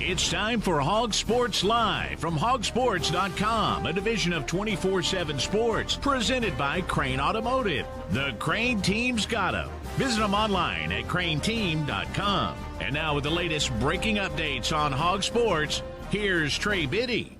It's time for HawgSports Live from HawgSports.com, a division of 24/7 Sports, presented by Crane Automotive. The Crane Team's got 'em. Visit them online at craneteam.com. And now with the latest breaking updates on Hog Sports, here's Trey Biddy.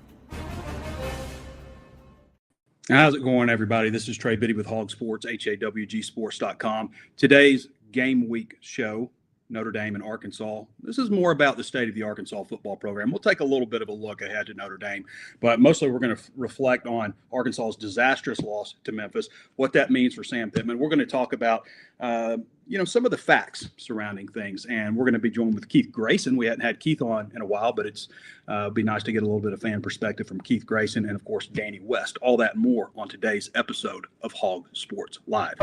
How's it going, everybody? This is Trey Biddy with HawgSports, HawgSports.com. Today's game week show, Notre Dame and Arkansas. This is more about the state of the Arkansas football program. We'll take a little bit of a look ahead to Notre Dame, but mostly we're going to reflect on Arkansas's disastrous loss to Memphis, what that means for Sam Pittman. We're going to talk about, some of the facts surrounding things, and we're going to be joined with Keith Grayson. We hadn't had Keith on in a while, but it's be nice to get a little bit of fan perspective from Keith Grayson and, of course, Danny West. All that and more on today's episode of Hog Sports Live.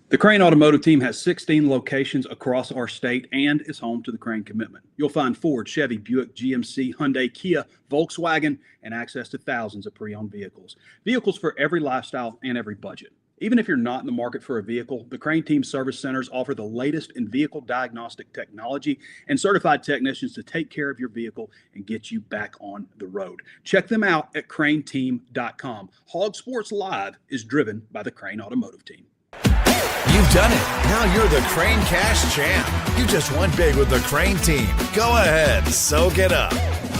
The Crane Automotive Team has 16 locations across our state and is home to the Crane Commitment. You'll find Ford, Chevy, Buick, GMC, Hyundai, Kia, Volkswagen, and access to thousands of pre-owned vehicles. Vehicles for every lifestyle and every budget. Even if you're not in the market for a vehicle, the Crane Team Service Centers offer the latest in vehicle diagnostic technology and certified technicians to take care of your vehicle and get you back on the road. Check them out at craneteam.com. Hog Sports Live is driven by the Crane Automotive Team. You've done it. Now you're the Crane Cash champ. You just won big with the Crane Team. Go ahead, soak it up.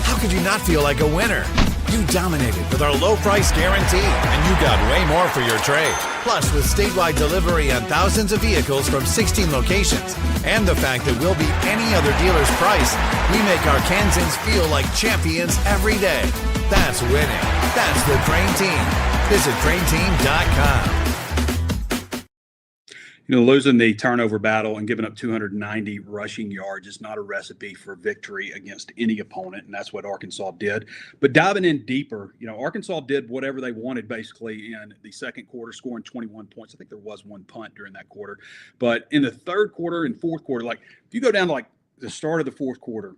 How could you not feel like a winner? You dominated with our low price guarantee, and you got way more for your trade. Plus, with statewide delivery on thousands of vehicles from 16 locations, and the fact that we'll beat any other dealer's price, we make our Kansans feel like champions every day. That's winning. That's the Crane Team. Visit craneteam.com. Losing the turnover battle and giving up 290 rushing yards is not a recipe for victory against any opponent, and that's what Arkansas did. But diving in deeper, Arkansas did whatever they wanted basically in the second quarter, scoring 21 points. I think there was one punt during that quarter. But in the third quarter and fourth quarter, if you go down to the start of the fourth quarter,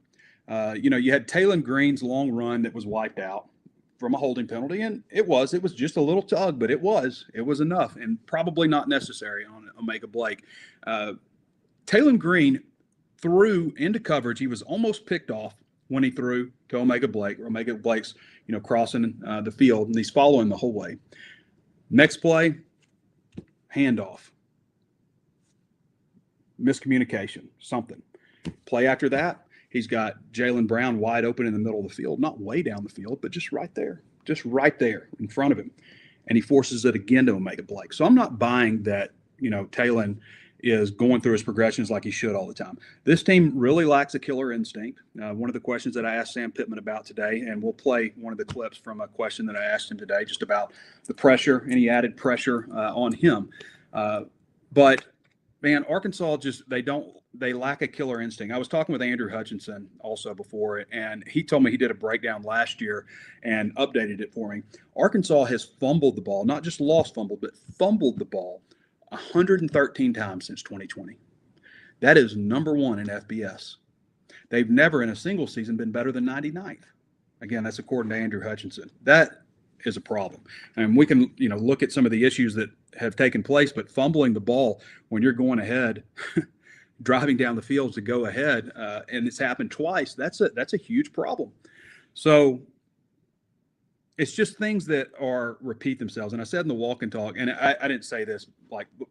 you had Taylon Green's long run that was wiped out from a holding penalty, and it was just a little tug, but it was enough and probably not necessary on Omega Blake. Taylon Green threw into coverage. He was almost picked off when he threw to Omega Blake. Omega Blake's crossing the field, and he's following the whole way. Next play, handoff, miscommunication, something. Play after that, he's got Jaylen Brown wide open in the middle of the field, not way down the field, but just right there in front of him. And he forces it again to Omega Blake. So I'm not buying that, Taylon is going through his progressions like he should all the time. This team really lacks a killer instinct. One of the questions that I asked Sam Pittman about today, and we'll play one of the clips from a question that I asked him today just about the pressure, any added pressure on him. But man, Arkansas they lack a killer instinct. I was talking with Andrew Hutchinson also before it, and he told me he did a breakdown last year and updated it for me. Arkansas has fumbled the ball, not just fumbled the ball 113 times since 2020. That is number one in FBS. They've never in a single season been better than 99th. Again, that's according to Andrew Hutchinson. That is a problem. And we can, look at some of the issues that have taken place, but fumbling the ball when you're going ahead, driving down the field to go ahead, and it's happened twice, that's a huge problem. So it's just things that repeat themselves. And I said in the walk and talk, and I didn't say this,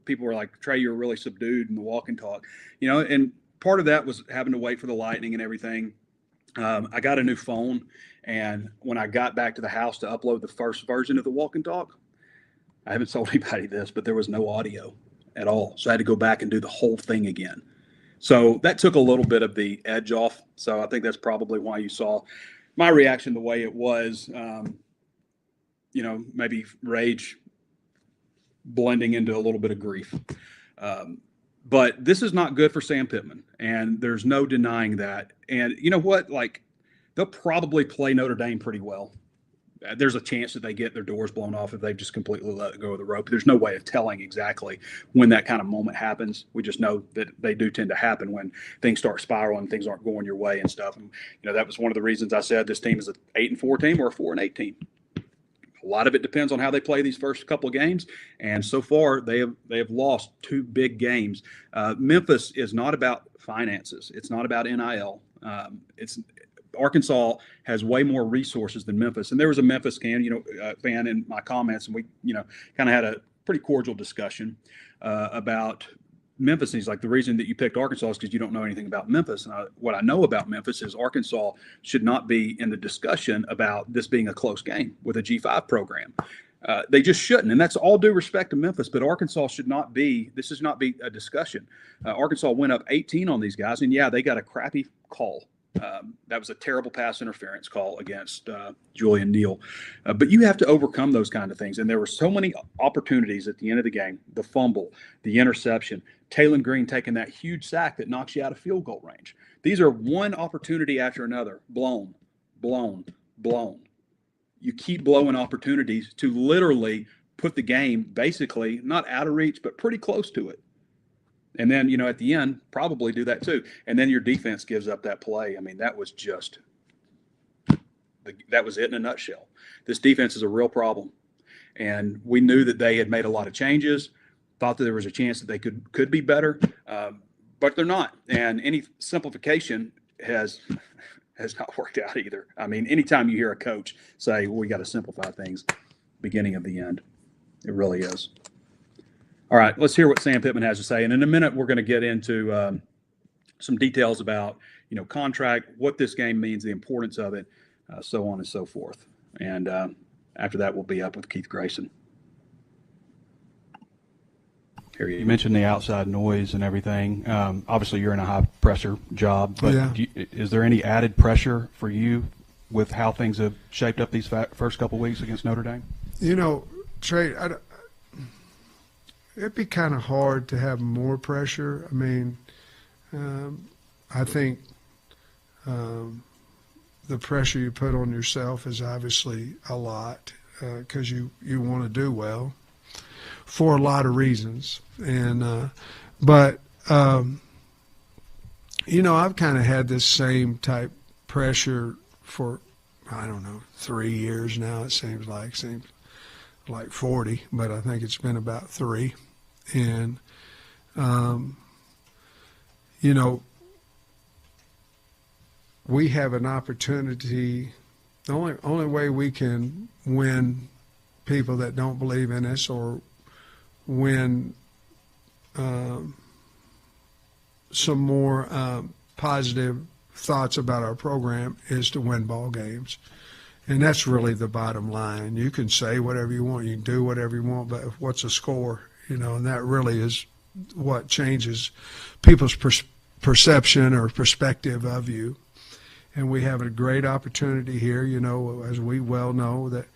people were like, Trey, you're really subdued in the walk and talk, and part of that was having to wait for the lightning and everything. I got a new phone, and when I got back to the house to upload the first version of the walk and talk, I haven't told anybody this, but there was no audio at all. So I had to go back and do the whole thing again. So that took a little bit of the edge off. So I think that's probably why you saw my reaction the way it was, maybe rage blending into a little bit of grief. But this is not good for Sam Pittman, and there's no denying that. And you know what? They'll probably play Notre Dame pretty well. there's a chance that they get their doors blown off if they've just completely let go of the rope. There's no way of telling exactly when that kind of moment happens. We just know that they do tend to happen when things start spiraling, things aren't going your way and stuff. And, that was one of the reasons I said this team is an 8-4 team or a 4-8 team. A lot of it depends on how they play these first couple of games, and so far they have lost 2 big games. Memphis is not about finances. It's not about NIL. Arkansas has way more resources than Memphis, and there was a Memphis fan in my comments, and we kind of had a pretty cordial discussion about Memphis. And he's like, the reason that you picked Arkansas is because you don't know anything about Memphis. And what I know about Memphis is Arkansas should not be in the discussion about this being a close game with a G5 program. They just shouldn't. And that's all due respect to Memphis, but Arkansas should not be, this should not be a discussion. Arkansas went up 18 on these guys, and yeah, they got a crappy call. That was a terrible pass interference call against Julian Neal. But you have to overcome those kind of things. And there were so many opportunities at the end of the game, the fumble, the interception, Taylon Green taking that huge sack that knocks you out of field goal range. These are one opportunity after another, blown. You keep blowing opportunities to literally put the game basically not out of reach, but pretty close to it. And then, at the end, probably do that too. And then your defense gives up that play. I mean, that was it in a nutshell. This defense is a real problem. And we knew that they had made a lot of changes, thought that there was a chance that they could be better, but they're not. And any simplification has not worked out either. I mean, anytime you hear a coach say, well, we got to simplify things, beginning of the end, it really is. All right, let's hear what Sam Pittman has to say. And in a minute, we're going to get into some details about, contract, what this game means, the importance of it, so on and so forth. And after that, we'll be up with Keith Grayson. Here you mentioned the outside noise and everything. Obviously, you're in a high-pressure job, but yeah. Is there any added pressure for you with how things have shaped up these first couple of weeks against Notre Dame? Trey, it'd be kind of hard to have more pressure. I mean, I think the pressure you put on yourself is obviously a lot because you want to do well for a lot of reasons. And I've kind of had this same type pressure for, 3 years now. It seems like 40, but I think it's been about 3. And, we have an opportunity. The only way we can win people that don't believe in us or win some more positive thoughts about our program is to win ball games. And that's really the bottom line. You can say whatever you want, you can do whatever you want, but what's a score? And that really is what changes people's perception or perspective of you. And we have a great opportunity here, as we well know that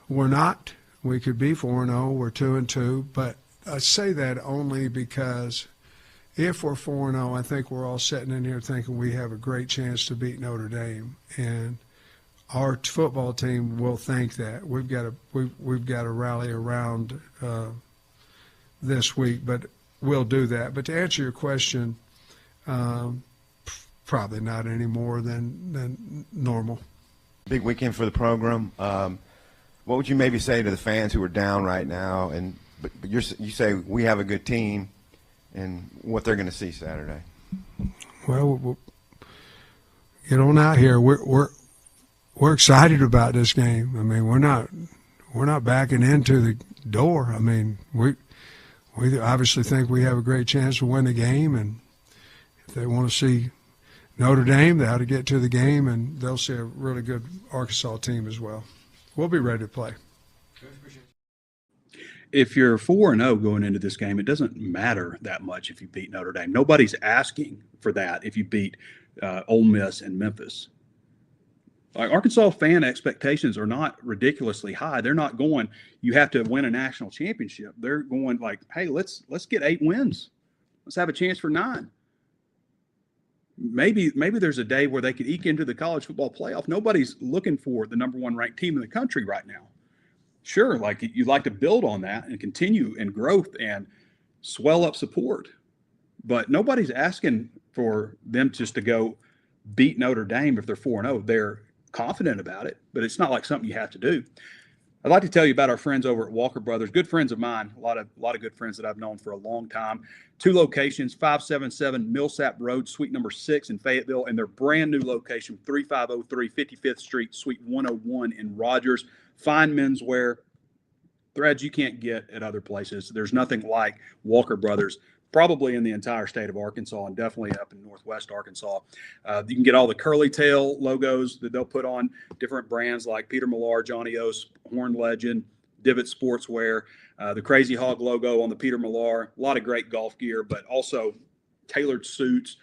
we could be 4-0, we're 2-2, but I say that only because if we're 4-0, I think we're all sitting in here thinking we have a great chance to beat Notre Dame. And our football team will think that. We've got to rally around this week, but we'll do that. But to answer your question, probably not any more than normal. Big weekend for the program. What would you maybe say to the fans who are down right now? But you say we have a good team, and what they're going to see Saturday. Well, we'll get on out here. We're excited about this game. I mean, we're not backing into the door. I mean, we obviously think we have a great chance to win the game, and if they want to see Notre Dame, they ought to get to the game, and they'll see a really good Arkansas team as well. We'll be ready to play. If you're 4-0 going into this game, it doesn't matter that much if you beat Notre Dame. Nobody's asking for that if you beat Ole Miss and Memphis. Like, Arkansas fan expectations are not ridiculously high. They're not going, you have to win a national championship. They're going like, hey, let's get 8 wins. Let's have a chance for 9. maybe there's a day where they could eke into the college football playoff. Nobody's looking for the number one ranked team in the country right now. Sure, like you'd like to build on that and continue in growth and swell up support, but nobody's asking for them just to go beat Notre Dame if they're 4-0. They're confident about it, but it's not like something you have to do. I'd like to tell you about our friends over at Walker Brothers, good friends of mine, a lot of good friends that I've known for a long time. 2 locations, 577 Millsap Road, Suite number 6 in Fayetteville, and their brand new location, 3503 55th Street, Suite 101 in Rogers. Fine menswear, threads you can't get at other places. There's nothing like Walker Brothers, probably in the entire state of Arkansas and definitely up in Northwest Arkansas. You can get all the curly tail logos that they'll put on different brands like Peter Millar, Johnny O's, Horn Legend, Divot Sportswear, the Crazy Hog logo on the Peter Millar, a lot of great golf gear, but also tailored suits.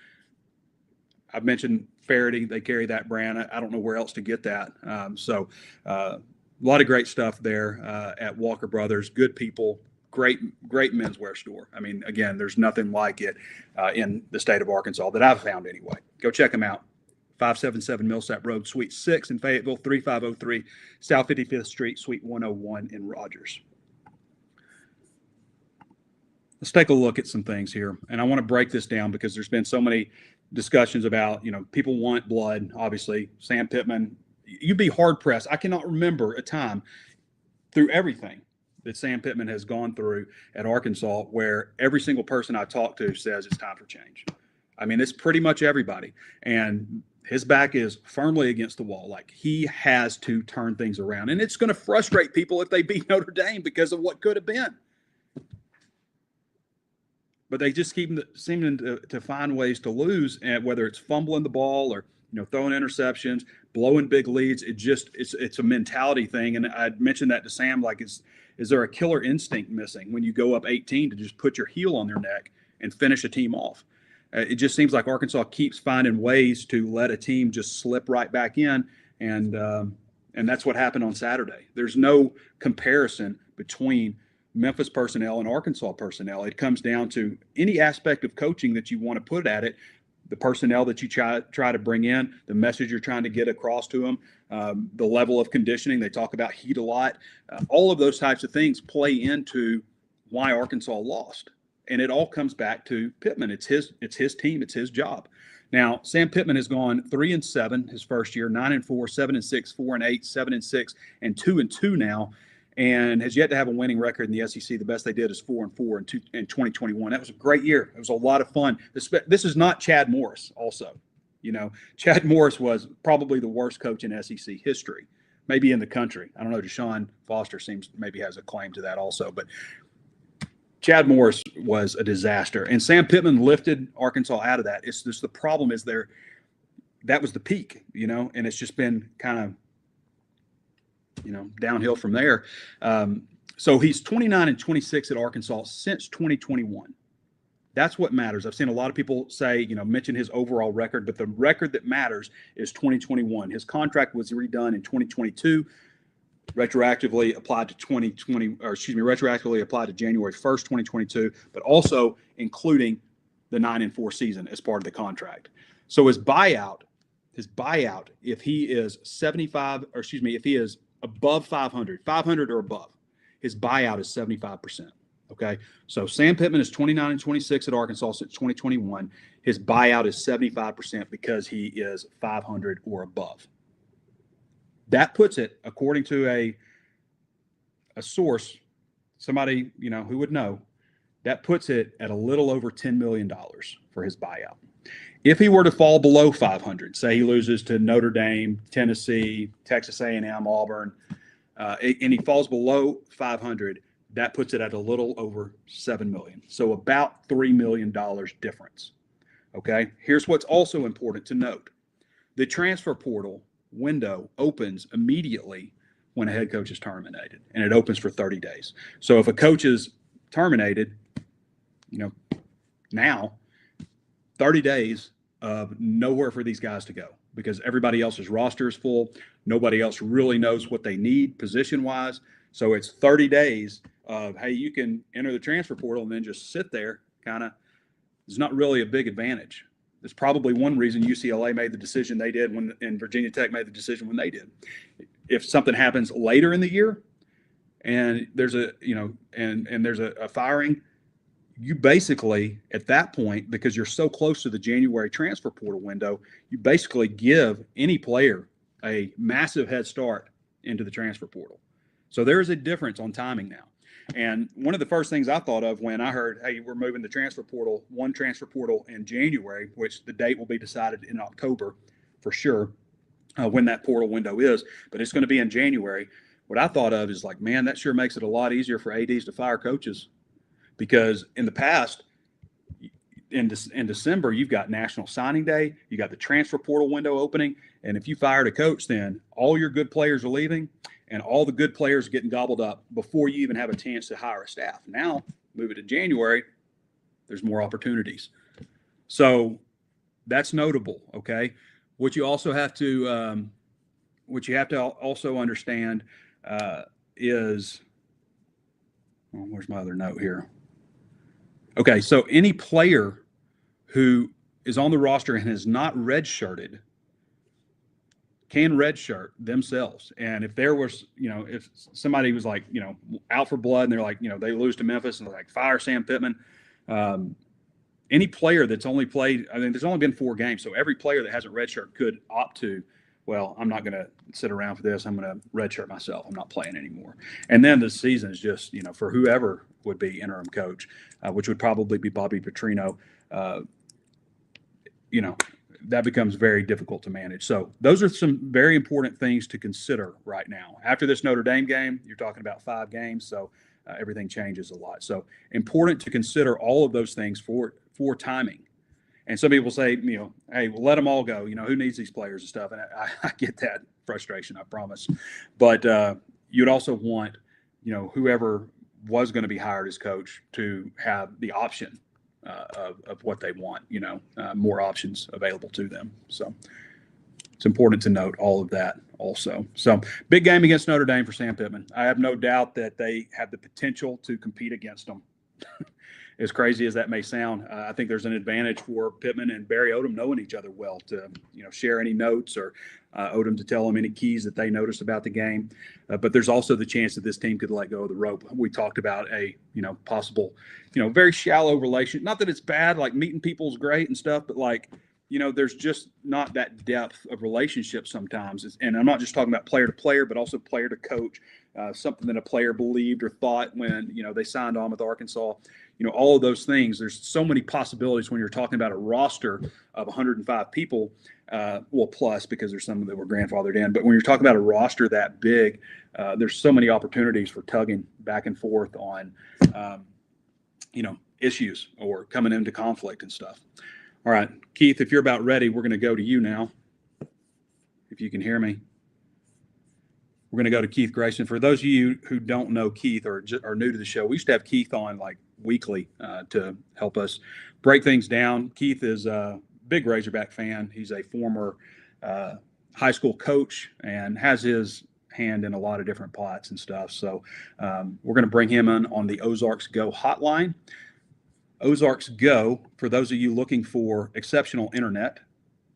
I've mentioned Faraday, they carry that brand. I don't know where else to get that. A lot of great stuff there at Walker Brothers. Good people, great menswear store. I mean, again, there's nothing like it in the state of Arkansas that I've found anyway. Go check them out. 577 Millsap Road, Suite 6 in Fayetteville, 3503 South 55th Street, Suite 101 in Rogers. Let's take a look at some things here. And I want to break this down because there's been so many discussions about, people want blood, obviously. Sam Pittman, you'd be hard-pressed. I cannot remember a time through everything that Sam Pittman has gone through at Arkansas where every single person I talk to says it's time for change. I mean, it's pretty much everybody. And his back is firmly against the wall. Like, he has to turn things around. And it's going to frustrate people if they beat Notre Dame because of what could have been. But they just keep seeming to find ways to lose, and whether it's fumbling the ball or throwing interceptions, blowing big leads. It's a mentality thing. And I mentioned that to Sam, like, is there a killer instinct missing when you go up 18 to just put your heel on their neck and finish a team off? It just seems like Arkansas keeps finding ways to let a team just slip right back in, and that's what happened on Saturday. There's no comparison between Memphis personnel and Arkansas personnel. It comes down to any aspect of coaching that you want to put at it, the personnel that you try to bring in, the message you're trying to get across to them, the level of conditioning. They talk about heat a lot. All of those types of things play into why Arkansas lost. And it all comes back to Pittman. It's his team. It's his job. Now, Sam Pittman has gone 3-7 his first year, 9-4, 7-6, 4-8, 7-6, and 2-2 now, and has yet to have a winning record in the SEC. The best they did is 4-4 in 2021. That was a great year. It was a lot of fun. This is not Chad Morris also. Chad Morris was probably the worst coach in SEC history, maybe in the country. I don't know. Deshaun Foster maybe has a claim to that also, but Chad Morris was a disaster, and Sam Pittman lifted Arkansas out of that. It's just the problem is that was the peak, and it's just been kind of, downhill from there. So he's 29-26 at Arkansas since 2021. That's what matters. I've seen a lot of people say, mention his overall record, but the record that matters is 2021. His contract was redone in 2022. Retroactively applied to retroactively applied to January 1st, 2022, but also including the 9-4 season as part of the contract. So his buyout, if he is if he is above 500 or above, his buyout is 75%. Okay. So Sam Pittman is 29-26 at Arkansas since 2021. His buyout is 75% because he is 500 or above. That puts it, according to a source, somebody, who would know, that puts it at a little over $10 million for his buyout. If he were to fall below 500, say he loses to Notre Dame, Tennessee, Texas A&M, Auburn, and he falls below 500, that puts it at a little over $7 million. So about $3 million difference. Okay. Here's what's also important to note. The transfer portal window opens immediately when a head coach is terminated, and it opens for 30 days. So if a coach is terminated, now 30 days of nowhere for these guys to go because everybody else's roster is full. Nobody else really knows what they need position-wise. So it's 30 days of, hey, you can enter the transfer portal and then just sit there kind of. It's not really a big advantage. It's probably one reason UCLA made the decision they did and Virginia Tech made the decision when they did. If something happens later in the year and there's there's a firing, you basically at that point, because you're so close to the January transfer portal window, you basically give any player a massive head start into the transfer portal. So there is a difference on timing now. And one of the first things I thought of when I heard, hey, we're moving the transfer portal, one transfer portal in January, which the date will be decided in October for sure, when that portal window is, but it's going to be in January. What I thought of is like, man, that sure makes it a lot easier for ADs to fire coaches, because in the past, in December, you've got National Signing Day, you got the transfer portal window opening, and if you fired a coach, then all your good players are leaving, and all the good players are getting gobbled up before you even have a chance to hire a staff. Now, move it to January, there's more opportunities. So that's notable, okay? What you also have to, also understand is, where's my other note here? Okay, so any player who is on the roster and has not redshirted can redshirt themselves. And if there was, if somebody was like, out for blood and they're like, they lose to Memphis and they're like, fire Sam Pittman. Any player that's only played, I mean, there's only been 4 games. So every player that hasn't redshirt could opt to, well, I'm not going to sit around for this. I'm going to redshirt myself. I'm not playing anymore. And then the season is just, for whoever would be interim coach, which would probably be Bobby Petrino, that becomes very difficult to manage. So those are some very important things to consider right now. After this Notre Dame game, you're talking about 5 games, so everything changes a lot. So important to consider all of those things for timing. And some people say, hey, well, let them all go. Who needs these players and stuff? And I get that frustration, I promise. But you'd also want, whoever was going to be hired as coach to have the option of what they want, more options available to them. So it's important to note all of that also. So big game against Notre Dame for Sam Pittman. I have no doubt that they have the potential to compete against them. As crazy as that may sound, I think there's an advantage for Pittman and Barry Odom knowing each other well to, share any notes or Odom to tell them any keys that they noticed about the game. But there's also the chance that this team could let go of the rope. We talked about a, possible, very shallow relation. Not that it's bad, like meeting people is great and stuff, but like, there's just not that depth of relationship sometimes. And I'm not just talking about player to player, but also player to coach, something that a player believed or thought when, they signed on with Arkansas. All of those things, there's so many possibilities when you're talking about a roster of 105 people, plus because there's some that were grandfathered in. But when you're talking about a roster that big, there's so many opportunities for tugging back and forth on, issues or coming into conflict and stuff. All right, Keith, if you're about ready, we're going to go to you now, if you can hear me. We're going to go to Keith Grayson. For those of you who don't know Keith or are new to the show, we used to have Keith on like weekly to help us break things down. Keith is a big Razorback fan. He's a former high school coach and has his hand in a lot of different pots and stuff. So we're going to bring him in on the OzarksGo hotline. OzarksGo, for those of you looking for exceptional internet,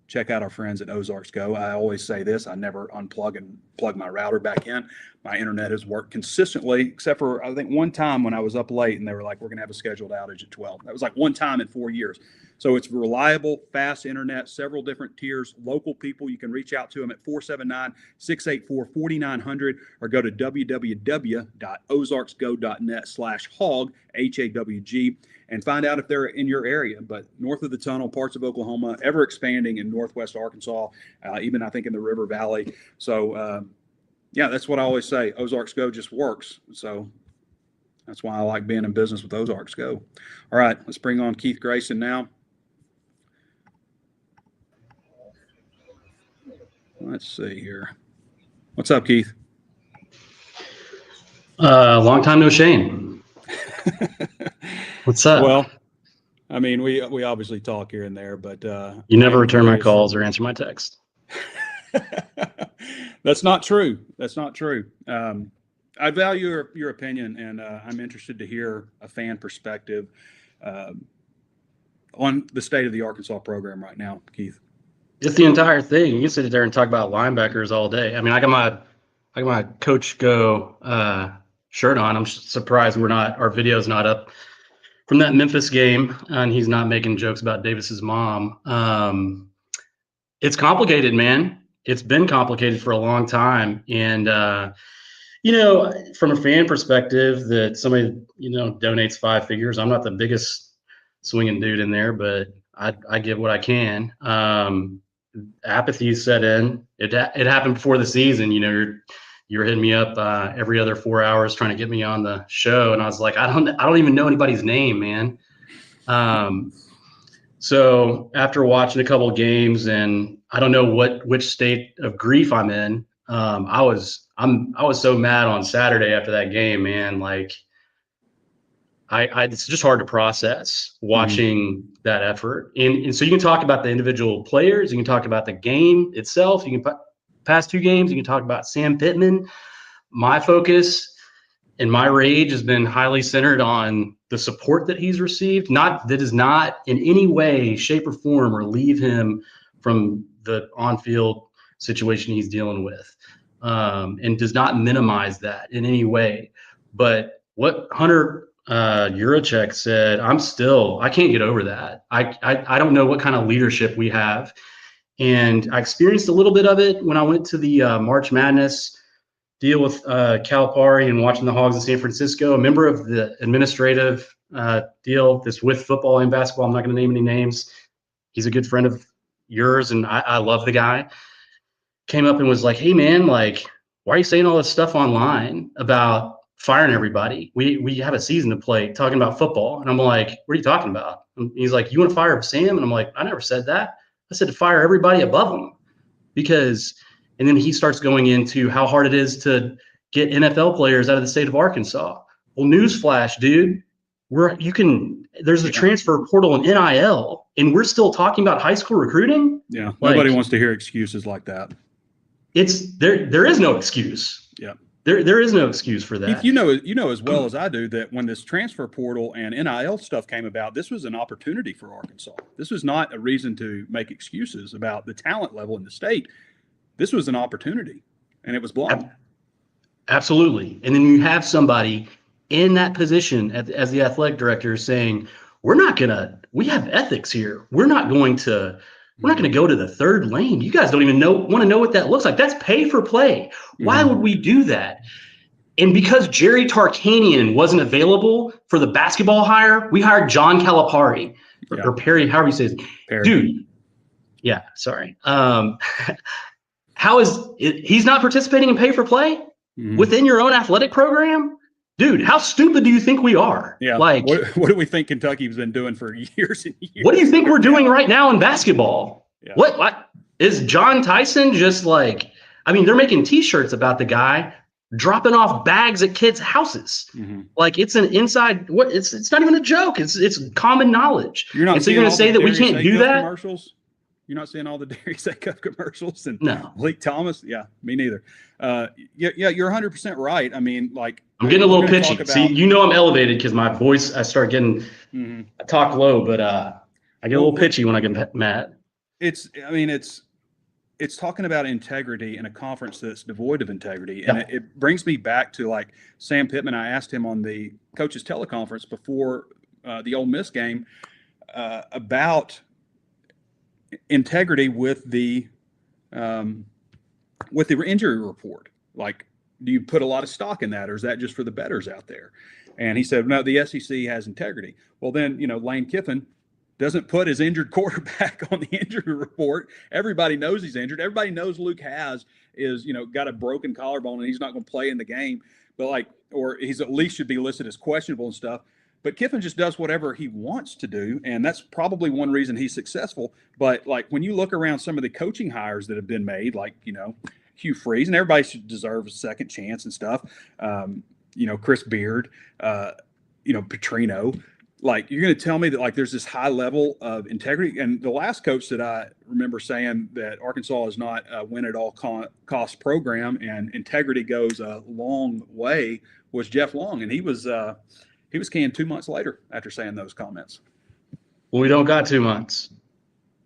check out our friends at OzarksGo. I always say this, I never unplug and plug my router back in. My internet has worked consistently, except for I think one time when I was up late and they were like, we're going to have a scheduled outage at 12. That was like one time in 4 years. So it's reliable, fast internet, several different tiers, local people. You can reach out to them at 479-684-4900 or go to www.ozarksgo.net/hawg, HAWG, and find out if they're in your area. But north of the tunnel, parts of Oklahoma, ever expanding in northwest Arkansas, even I think in the River Valley. So, that's what I always say. OzarksGo just works. So that's why I like being in business with OzarksGo. All right, let's bring on Keith Grayson now. Let's see here. What's up, Keith? Long time no Shane. What's up? Well, I mean, we obviously talk here and there, but you never return my calls or answer my text. That's not true. That's not true. I value your opinion, and I'm interested to hear a fan perspective. on the state of the Arkansas program right now, Keith? It's the entire thing. You can sit there and talk about linebackers all day. I mean, I got my HawgSports shirt on. I'm surprised our video's not up from that Memphis game, and he's not making jokes about Davis's mom. It's complicated, man. It's been complicated for a long time. And, from a fan perspective, that somebody, donates 5 figures. I'm not the biggest swinging dude in there, but I give what I can. Apathy set in. It happened before the season. You're hitting me up every other 4 hours trying to get me on the show, and I was like, I don't even know anybody's name, man. So after watching a couple of games, and I don't know which state of grief I'm in, I was so mad on Saturday after that game, man. Like, it's just hard to process watching that effort. And so you can talk about the individual players, you can talk about the game itself, you can past 2 games, you can talk about Sam Pittman. My focus and my rage has been highly centered on the support that he's received. That does not in any way, shape, or form relieve him from the on-field situation he's dealing with, and does not minimize that in any way. But what Hunter Yurachek said, I can't get over that. I don't know what kind of leadership we have. And I experienced a little bit of it when I went to the March Madness deal with Calipari and watching the Hogs in San Francisco. A member of the administrative deal that's with football and basketball, I'm not going to name any names. He's a good friend of yours, and I love the guy. Came up and was like, hey, man, like, why are you saying all this stuff online about firing everybody? We have a season to play, talking about football. And I'm like, what are you talking about? And he's like, you want to fire Sam? And I'm like, I never said that. I said to fire everybody above him. And then he starts going into how hard it is to get NFL players out of the state of Arkansas. Well, newsflash, dude, there's a transfer portal and NIL, and we're still talking about high school recruiting. Yeah. Nobody wants to hear excuses like that. There is no excuse. Yeah. There is no excuse for that. Keith, you know as well as I do that when this transfer portal and NIL stuff came about, this was an opportunity for Arkansas. This was not a reason to make excuses about the talent level in the state. This was an opportunity, and it was blown. Absolutely. And then you have somebody in that position as the athletic director saying, we have ethics here. We're not going to go to the third lane. You guys don't even want to know what that looks like. That's pay for play. Why would we do that? And because Jerry Tarkanian wasn't available for the basketball hire, we hired John Calipari or Perry, however you say it. Perry. Dude. Yeah, sorry. He's not participating in pay for play within your own athletic program? Dude, how stupid do you think we are? Yeah. Like, what do we think Kentucky's been doing for years and years? What do you think we're doing right now in basketball? Yeah. What is John Tyson just like? I mean, they're making T-shirts about the guy dropping off bags at kids' houses. Like, it's an inside. It's not even a joke. It's common knowledge. You're going to say that we can't do that? Commercials? You're not seeing all the Dairy State Cup commercials and no. Blake Thomas? Yeah, me neither. Yeah, you're 100% right. I mean, like, I'm getting a little pitchy. See, I'm elevated because my voice, I start getting, I talk low, but I get a little pitchy when I get mad. It's talking about integrity in a conference that's devoid of integrity. Yeah. And it brings me back to, like, Sam Pittman. I asked him on the coaches teleconference before the Ole Miss game about integrity with the injury report. Like, do you put a lot of stock in that, or is that just for the bettors out there? And he said, no, the SEC has integrity. Well, then, Lane Kiffin doesn't put his injured quarterback on the injury report. Everybody knows he's injured. Everybody knows Luke got a broken collarbone and he's not going to play in the game, or he's at least should be listed as questionable and stuff. But Kiffin just does whatever he wants to do, and that's probably one reason he's successful. But, like, when you look around some of the coaching hires that have been made, like, Hugh Freeze, and everybody should deserve a second chance and stuff, Chris Beard, Petrino, like, you're going to tell me that, like, there's this high level of integrity. And the last coach that I remember saying that Arkansas is not a win-at-all-cost program and integrity goes a long way was Jeff Long, and he was canned 2 months later after saying those comments. Well, we don't got 2 months,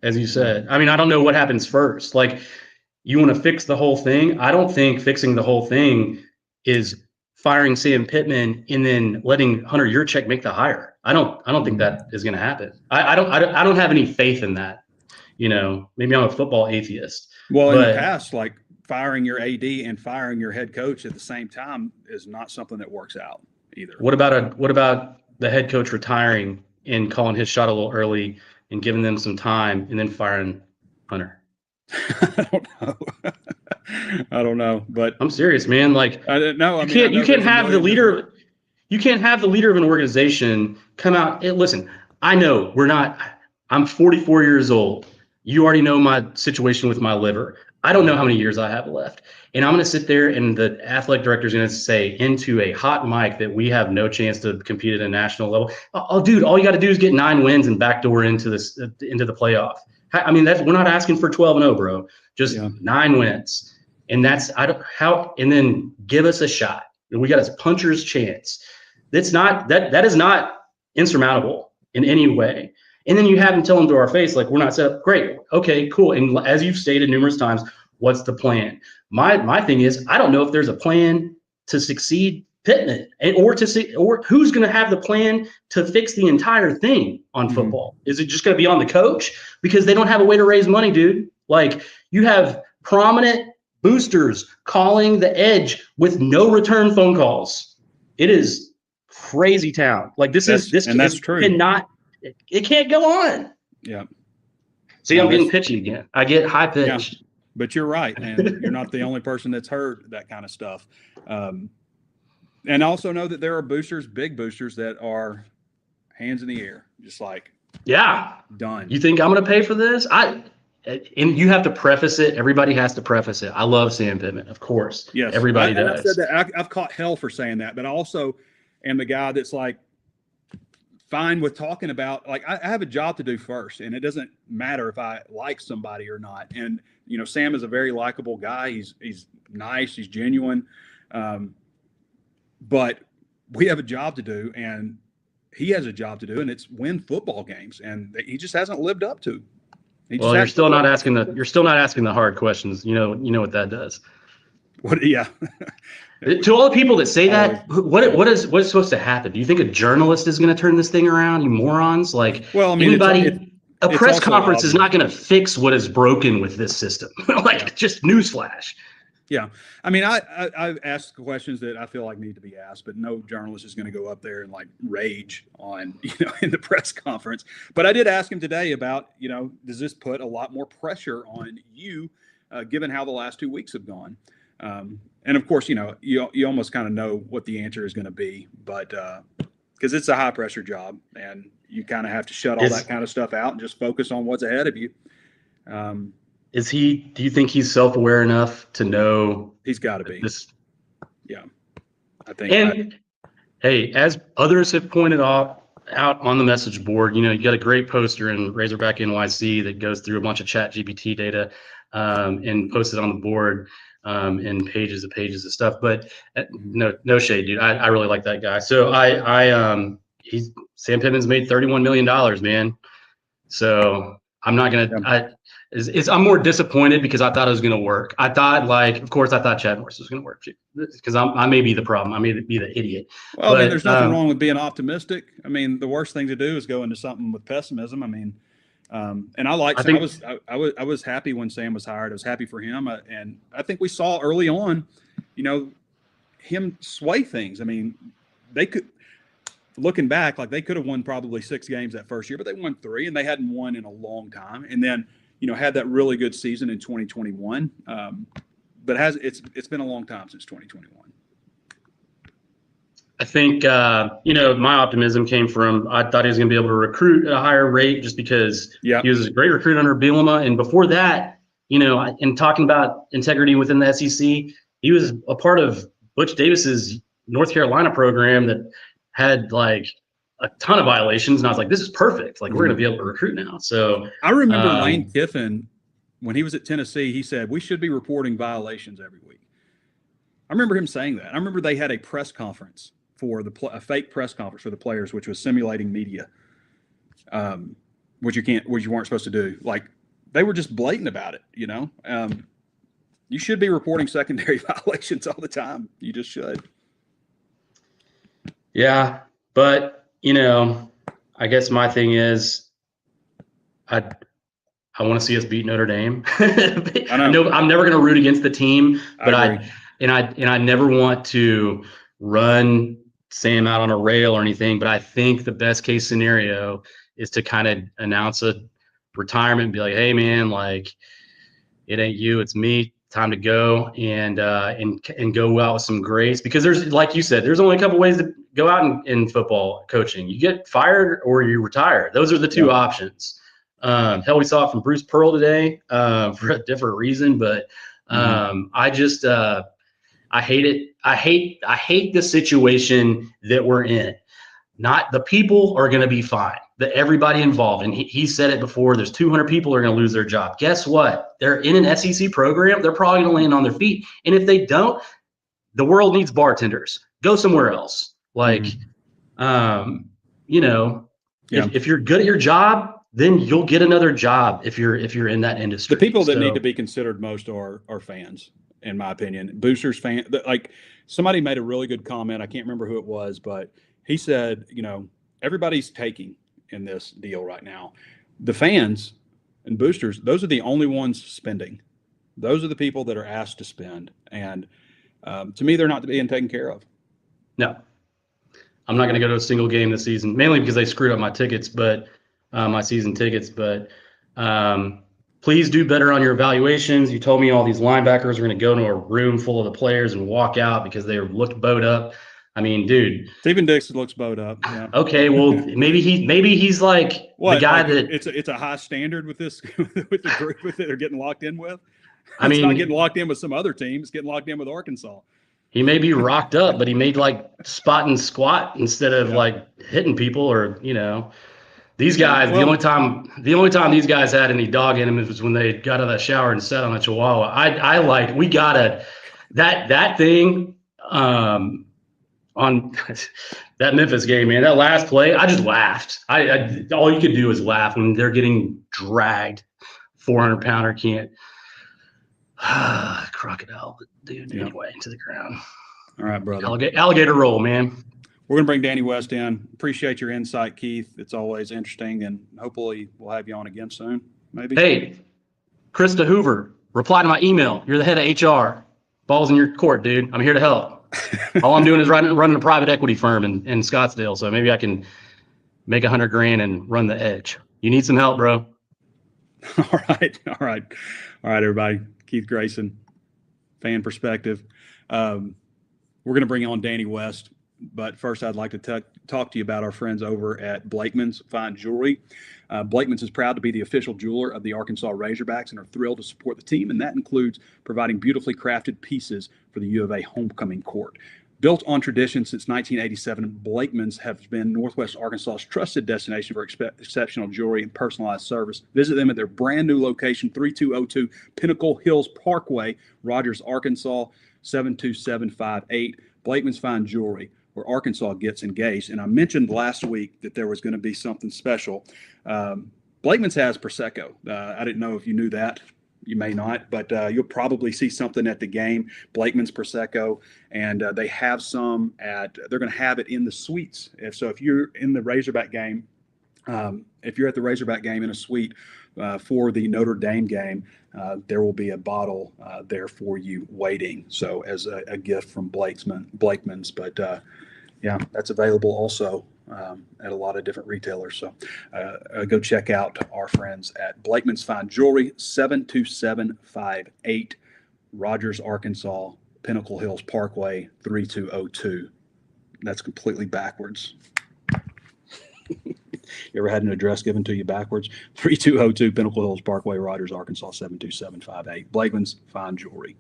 as you said. I mean, I don't know what happens first. Like, you want to fix the whole thing? I don't think fixing the whole thing is firing Sam Pittman and then letting Hunter Yurchek make the hire. I don't think that is going to happen. I don't have any faith in that. You know, maybe I'm a football atheist. Well, in the but past, like firing your AD and firing your head coach at the same time is not something that works out either. what about the head coach retiring and calling his shot a little early and giving them some time and then firing Hunter? I don't know. I don't know, but I'm serious, man. Like, I don't know. you can't have the leader. You can't have the leader of an organization come out. Listen, I know I'm 44 years old. You already know my situation with my liver. I don't know how many years I have left. And I'm going to sit there and the athletic director is going to say into a hot mic that we have no chance to compete at a national level. Oh, dude, all you got to do is get 9 wins and backdoor into the playoff. I mean, we're not asking for 12-0, bro. Just 9 wins. And and then give us a shot. We got a puncher's chance. That is not insurmountable in any way. And then you have them tell them to our face, like, we're not set up. Great. Okay, cool. And as you've stated numerous times, what's the plan? My thing is, I don't know if there's a plan to succeed Pittman or who's going to have the plan to fix the entire thing on football. Is it just going to be on the coach? Because they don't have a way to raise money, dude. Like, you have prominent boosters calling the edge with no return phone calls. It is crazy town. Like, that's true. It can't go on. Yeah. See, I'm getting pitchy again. I get high pitched. Yeah, but you're right, and you're not the only person that's heard that kind of stuff. And also know that there are boosters, big boosters, that are hands in the air, just like, done. You think I'm going to pay for this? And you have to preface it. Everybody has to preface it. I love Sam Pittman, of course. Yes, everybody does. I've said that. I've caught hell for saying that, but I also am the guy that's like, fine with talking about, like, I have a job to do first, and it doesn't matter if I like somebody or not. And, you know, Sam is a very likable guy. He's nice. He's genuine. But we have a job to do, and he has a job to do, and it's win football games. And he just hasn't lived up to. Well, you're still not asking the hard questions. You know what that does. What? Yeah. To all the people that say that, what is supposed to happen? Do you think a journalist is going to turn this thing around? You morons! Like, well, I mean, a press conference is not going to fix what is broken with this system. Just newsflash. Yeah, I mean, I've asked questions that I feel like need to be asked, but no journalist is going to go up there and like rage on, in the press conference. But I did ask him today about, does this put a lot more pressure on you, given how the last 2 weeks have gone? And of course, you almost kind of know what the answer is going to be, but because it's a high pressure job, and you kind of have to shut all that kind of stuff out and just focus on what's ahead of you. Do you think he's self-aware enough to know? He's got to be. Yeah, I think. And hey, as others have pointed out on the message board, you got a great poster in Razorback NYC that goes through a bunch of Chat GPT data and posts it on the board. And pages of stuff, but no shade, dude. I really like that guy. So Sam Pittman's made $31 million, man. So I'm not gonna. I'm more disappointed because I thought it was gonna work. I thought, of course, I thought Chad Morris was gonna work because I may be the problem. I may be the idiot. Well, there's nothing wrong with being optimistic. I mean, the worst thing to do is go into something with pessimism. I mean. And I was happy when Sam was hired. I was happy for him. And I think we saw early on, him sway things. I mean, looking back, they could have won probably 6 games that first year, but they won 3 and they hadn't won in a long time. And then, had that really good season in 2021. But it's been a long time since 2021. I think, my optimism came from, I thought he was going to be able to recruit at a higher rate just because he was a great recruit under Bielema. And before that, in talking about integrity within the SEC, he was a part of Butch Davis's North Carolina program that had a ton of violations. And I was like, this is perfect. We're going to be able to recruit now. So I remember Lane Kiffin, when he was at Tennessee, he said, we should be reporting violations every week. I remember him saying that. I remember they had a press conference for a fake press conference for the players, which was simulating media. which you weren't supposed to do. Like, they were just blatant about it, you know. You should be reporting secondary violations all the time. You just should. Yeah, but I guess my thing is, I want to see us beat Notre Dame. I know I'm never going to root against the team, but I never want to run Sam out on a rail or anything. But I think the best case scenario is to kind of announce a retirement and be like, hey man, like, it ain't you, it's me. Time to go and go out with some grace, because there's, like you said, there's only a couple ways to go out in football coaching. You get fired or you retire. Those are the two options. Hell, we saw it from Bruce Pearl today for a different reason, but I just I hate it. I hate the situation that we're in. Not the people are going to be fine. Everybody involved, and he said it before, there's 200 people who are going to lose their job. Guess what? They're in an SEC program. They're probably going to land on their feet. And if they don't, the world needs bartenders. Go somewhere else. Like, if you're good at your job, then you'll get another job if you're in that industry. The people that need to be considered most are fans, in my opinion. Boosters, like, somebody made a really good comment. I can't remember who it was, but he said, everybody's taking in this deal right now. The fans and boosters, those are the only ones spending. Those are the people that are asked to spend. And to me, they're not being taken care of. No, I'm not going to go to a single game this season, mainly because they screwed up my tickets, but my season tickets. But please do better on your evaluations. You told me all these linebackers are going to go into a room full of the players and walk out because they looked bowed up. I mean, dude. Stephen Dixon looks bowed up. Yeah. Okay, well, maybe he's like the guy that it's a high standard with this with the group that they're getting locked in with. I mean, it's not getting locked in with some other teams. It's getting locked in with Arkansas. He may be rocked up, but he made like spot and squat instead of like hitting people, or these guys. The only time these guys had any dog in them was when they got out of the shower and sat on a chihuahua. We gotta that thing. On that Memphis game, man, that last play, I just laughed. All you could do is laugh when they're getting dragged. 400-pounder can't crocodile, dude. Anyway, into the ground. All right, brother. Alligator roll, man. We're gonna bring Danny West in. Appreciate your insight, Keith. It's always interesting, and hopefully we'll have you on again soon. Maybe. Hey, Krista Hoover, reply to my email. You're the head of HR. Ball's in your court, dude. I'm here to help. All I'm doing is running a private equity firm in Scottsdale, so maybe I can make $100,000 and run the edge. You need some help, bro. All right, everybody. Keith Grayson, fan perspective. We're going to bring on Danny West, but first I'd like to talk to you about our friends over at Blakeman's Fine Jewelry. Blakeman's is proud to be the official jeweler of the Arkansas Razorbacks and are thrilled to support the team, and that includes providing beautifully crafted pieces for the U of A homecoming court. Built on tradition since 1987, Blakeman's has been Northwest Arkansas's trusted destination for exceptional jewelry and personalized service. Visit them at their brand new location, 3202 Pinnacle Hills Parkway, Rogers, Arkansas, 72758. Blakeman's Fine Jewelry, where Arkansas gets engaged. And I mentioned last week that there was going to be something special. Blakeman's has Prosecco. I didn't know if you knew that. You may not, but you'll probably see something at the game, Blakeman's Prosecco, and they have some they're going to have it in the suites. If you're in the Razorback game, if you're at the Razorback game in a suite for the Notre Dame game, there will be a bottle there for you waiting. So as a gift from Blakeman's, but yeah, that's available also at a lot of different retailers. So go check out our friends at Blakeman's Fine Jewelry, 72758, Rogers, Arkansas, Pinnacle Hills Parkway, 3202. That's completely backwards. You ever had an address given to you backwards? 3202 Pinnacle Hills Parkway, Rogers, Arkansas, 72758. Blakeman's Fine Jewelry.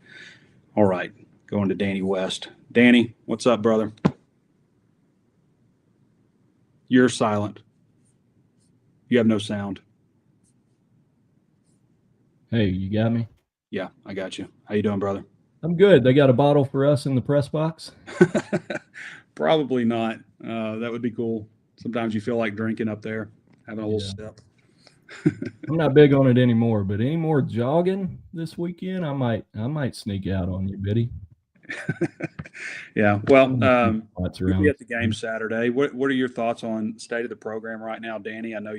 All right, going to Danny West. Danny, what's up, brother? You're silent. You have no sound. Hey, you got me? Yeah, I got you. How you doing, brother? I'm good. They got a bottle for us in the press box? Probably not. That would be cool. Sometimes you feel like drinking up there, having a little sip. I'm not big on it anymore, but any more jogging this weekend, I might sneak out on you, Biddy. Yeah. Well, you'll be around. at the game Saturday. What are your thoughts on state of the program right now, Danny? I know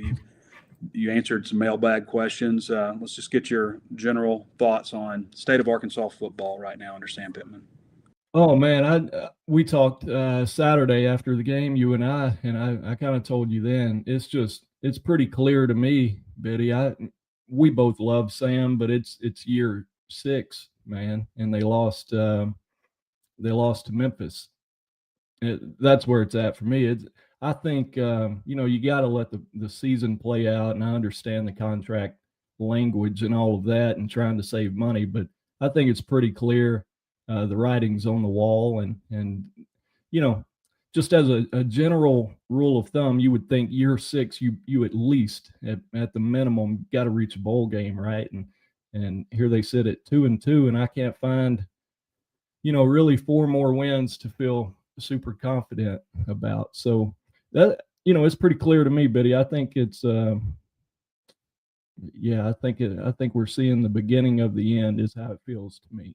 you answered some mailbag questions. Let's just get your general thoughts on state of Arkansas football right now under Sam Pittman. Oh man, we talked Saturday after the game, you and I kind of told you then. It's pretty clear to me, Biddy. We both love Sam, but it's year 6, man, and they lost to Memphis. That's where it's at for me. I think you got to let the season play out, and I understand the contract language and all of that, and trying to save money, but I think it's pretty clear. The writing's on the wall, and just as a general rule of thumb, you would think year 6, you at least at the minimum got to reach a bowl game, right? And here they sit at 2-2, and I can't find really 4 more wins to feel super confident about. So that it's pretty clear to me, Biddy. I think it's I think we're seeing the beginning of the end is how it feels to me.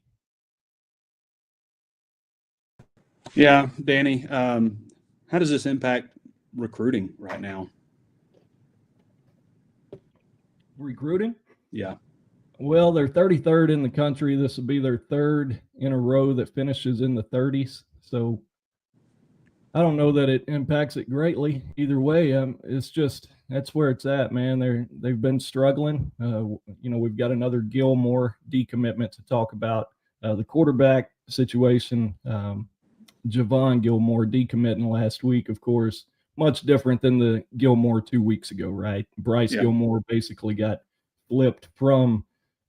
Yeah, Danny, how does this impact recruiting right now? Recruiting? Yeah. Well, they're 33rd in the country. This will be their 3rd in a row that finishes in the 30s. So I don't know that it impacts it greatly either way. It's just that's where it's at, man. They've been struggling. We've got another Gilmore decommitment to talk about. The quarterback situation. Javon Gilmore decommitting last week, of course, much different than the Gilmore 2 weeks ago, right? Bryce Gilmore basically got flipped from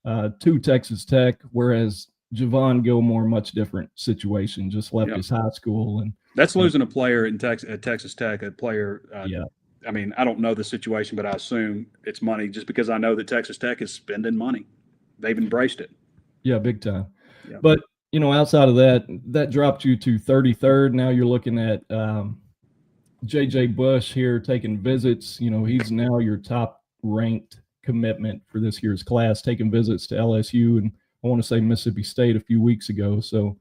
to Texas Tech, whereas Javon Gilmore, much different situation, just left his high school. And that's losing a player at Texas Tech, a player. I mean, I don't know the situation, but I assume it's money just because I know that Texas Tech is spending money. They've embraced it. Yeah, big time. Yeah. But outside of that dropped you to 33rd. Now you're looking at J.J. Bush here taking visits. He's now your top ranked commitment for this year's class, taking visits to LSU and I want to say Mississippi State a few weeks ago. So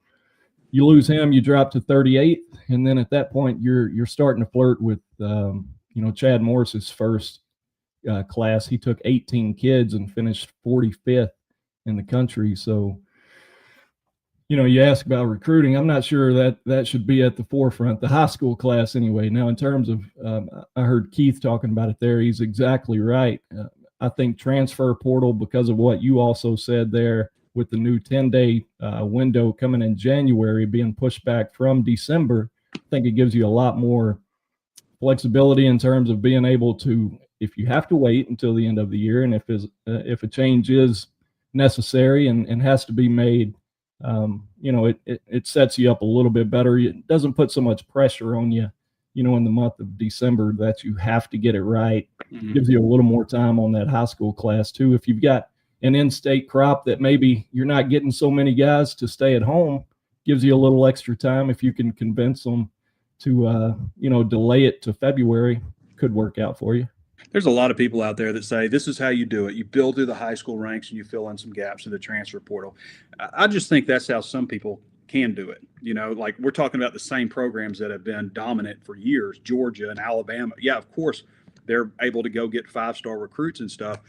you lose him, you drop to 38th, and then at that point you're starting to flirt with Chad Morris's first class. He took 18 kids and finished 45th in the country. So you ask about recruiting. I'm not sure that should be at the forefront, the high school class anyway. Now, in terms of, I heard Keith talking about it there. He's exactly right. I think transfer portal, because of what you also said there with the new 10-day window coming in January being pushed back from December, I think it gives you a lot more flexibility in terms of being able to, if you have to wait until the end of the year, and if a change is necessary and has to be made, it sets you up a little bit better. It doesn't put so much pressure on you, in the month of December that you have to get it right. Mm-hmm. Gives you a little more time on that high school class too. If you've got an in-state crop that maybe you're not getting so many guys to stay at home, gives you a little extra time. If you can convince them to, delay it to February, could work out for you. There's a lot of people out there that say this is how you do it. You build through the high school ranks and you fill in some gaps in the transfer portal. I just think that's how some people can do it. Like we're talking about the same programs that have been dominant for years, Georgia and Alabama. Yeah, of course, they're able to go get 5-star recruits and stuff.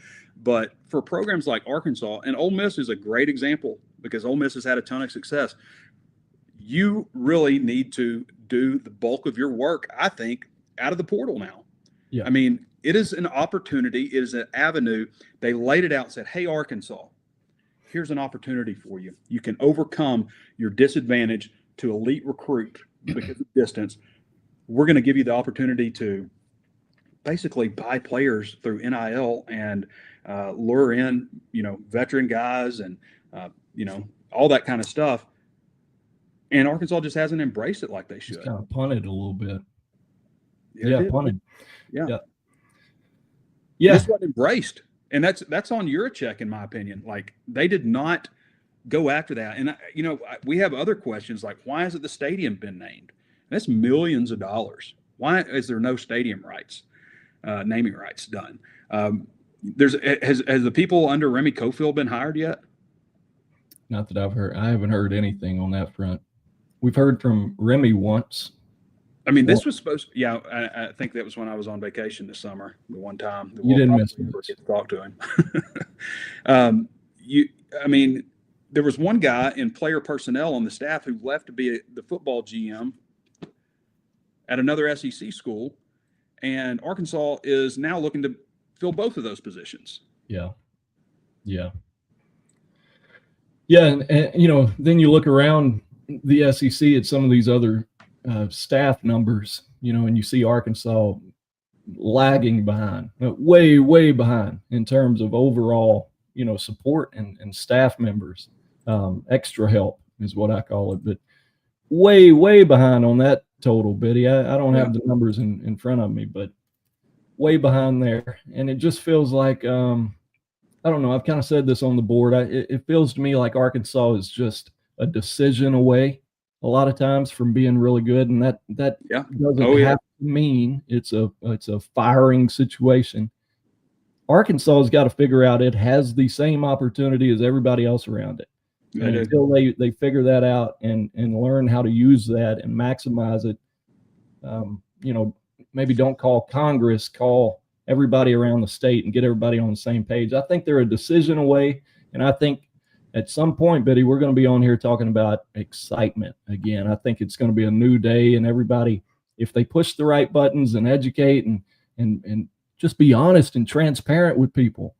But for programs like Arkansas, and Ole Miss is a great example because Ole Miss has had a ton of success, you really need to do the bulk of your work, I think, out of the portal now. Yeah. I mean, it is an opportunity. It is an avenue. They laid it out and said, hey, Arkansas, here's an opportunity for you. You can overcome your disadvantage to elite recruit because of distance. We're going to give you the opportunity to basically buy players through NIL and lure in, veteran guys and, all that kind of stuff. And Arkansas just hasn't embraced it like they should. It's kind of punted a little bit. Yeah, punted. Yeah. This wasn't embraced. And that's on Yurachek, in my opinion. Like, they did not go after that. And, we have other questions like, why hasn't the stadium been named? And that's millions of dollars. Why is there no stadium rights, naming rights done? has the people under Remy Cofield been hired yet? Not that I've heard. I haven't heard anything on that front. We've heard from Remy once. I mean, this was supposed – yeah, I think that was when I was on vacation this summer, the one time. You didn't miss never much. get to talk to him. I mean, there was one guy in player personnel on the staff who left to be the football GM at another SEC school, and Arkansas is now looking to fill both of those positions. Yeah. And then you look around the SEC at some of these other staff numbers, and you see Arkansas lagging behind, way, way behind in terms of overall, support and staff members. Extra help is what I call it, but way, way behind on that total, Biddy. I don't have the numbers in front of me, but way behind there. And it just feels like, I don't know, I've kind of said this on the board. It feels to me like Arkansas is just a decision away a lot of times from being really good. And that doesn't have to mean it's a firing situation. Arkansas has got to figure out it has the same opportunity as everybody else around it. And until they figure that out and learn how to use that and maximize it, maybe don't call Congress, call everybody around the state and get everybody on the same page. I think they're a decision away. And I think at some point, Biddy, we're going to be on here talking about excitement again. I think it's going to be a new day, and everybody, if they push the right buttons and educate and just be honest and transparent with people,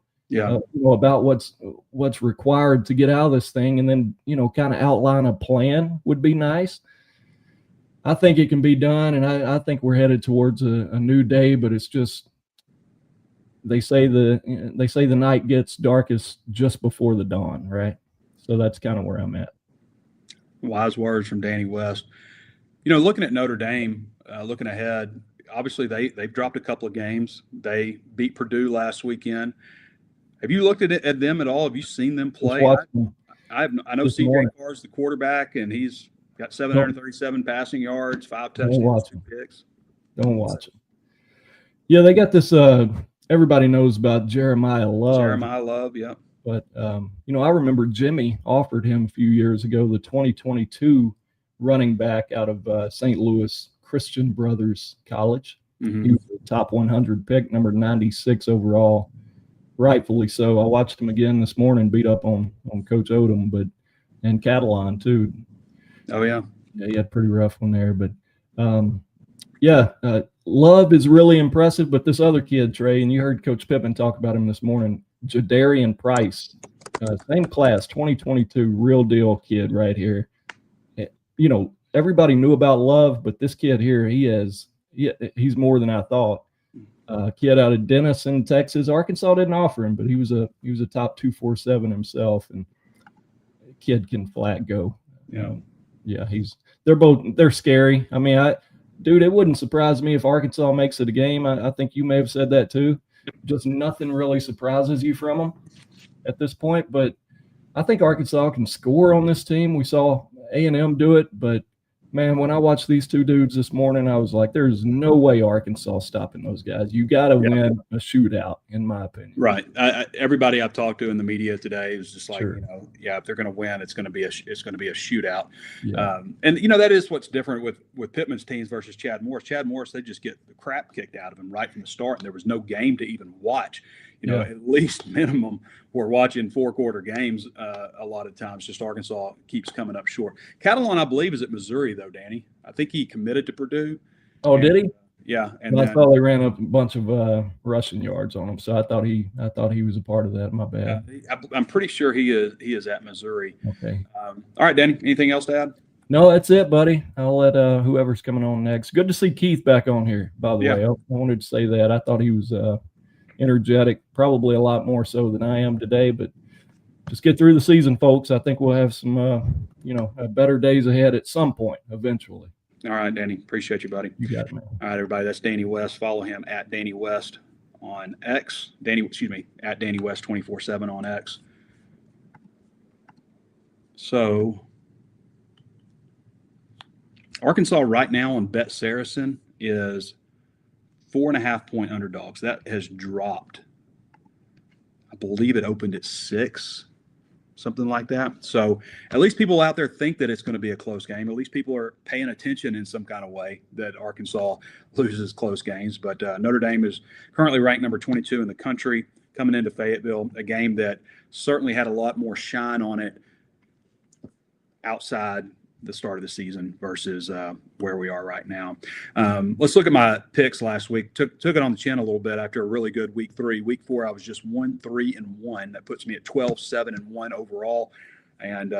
about what's required to get out of this thing, and then, kind of outline a plan would be nice. I think it can be done, and I think we're headed towards a new day, but it's just, they say the night gets darkest just before the dawn, right? So that's kind of where I'm at. Wise words from Danny West. Looking at Notre Dame, looking ahead, obviously they've dropped a couple of games. They beat Purdue last weekend. Have you looked at them at all? Have you seen them play? I know CJ Carr's the quarterback, and he's got 737 passing yards, 5 touchdowns, 2 picks. Don't watch it. Yeah, they got this. Everybody knows about Jeremiah Love. Yeah. But, I remember Jimmy offered him a few years ago, the 2022 running back out of St. Louis Christian Brothers College. Mm-hmm. He was the top 100 pick, number 96 overall. Rightfully so. I watched him again this morning, beat up on Coach Odom, and Catalan too. Oh, yeah. Yeah, he had a pretty rough one there. But, Love is really impressive, but this other kid, Trey, and you heard Coach Pittman talk about him this morning, Jadarian Price, same class, 2022, real deal kid right here. Everybody knew about Love, but this kid here, he's more than I thought. Kid out of Denison, Texas. Arkansas didn't offer him, but he was a top 247 himself, and kid can flat go. They're scary. I mean, dude, it wouldn't surprise me if Arkansas makes it a game. I think you may have said that too. Just nothing really surprises you from them at this point. But I think Arkansas can score on this team. We saw A&M do it, but man, when I watched these two dudes this morning, I was like, there's no way Arkansas stopping those guys. You got to win a shootout, in my opinion. Right. Everybody I've talked to in the media today is just like, if they're going to win, it's going to be a shootout. Yeah. And that is what's different with Pittman's teams versus Chad Morris. Chad Morris, they just get the crap kicked out of him right from the start, and there was no game to even watch. At least minimum, we're watching 4-quarter games a lot of times. Just Arkansas keeps coming up short. Catalan, I believe, is at Missouri, though, Danny. I think he committed to Purdue. Oh, did he? Yeah. And I thought they ran up a bunch of rushing yards on him, so I thought he was a part of that. My bad. I'm pretty sure he is at Missouri. Okay. All right, Danny. Anything else to add? No, that's it, buddy. I'll let whoever's coming on next. Good to see Keith back on here, by the way. I wanted to say that. I thought he was energetic, probably a lot more so than I am today, but just get through the season, folks. I think we'll have some, better days ahead at some point eventually. All right, Danny. Appreciate you, buddy. You got it, man. All right, everybody. That's Danny West. Follow him at Danny West on X. At Danny West 24/7 on X. So Arkansas right now on Bet Saracen is 4.5-point underdogs. That has dropped believe it opened at 6, something like that. So at least people out there think that it's going to be a close game. At least people are paying attention in some kind of way that Arkansas loses close games. But Notre Dame is currently ranked number 22 in the country coming into Fayetteville, a game that certainly had a lot more shine on it outside the start of the season versus where we are right now. Let's look at my picks last week. Took it on the chin a little bit after a really good week 3. Week 4, I was just 1-3-1. That puts me at 12-7-1 overall, and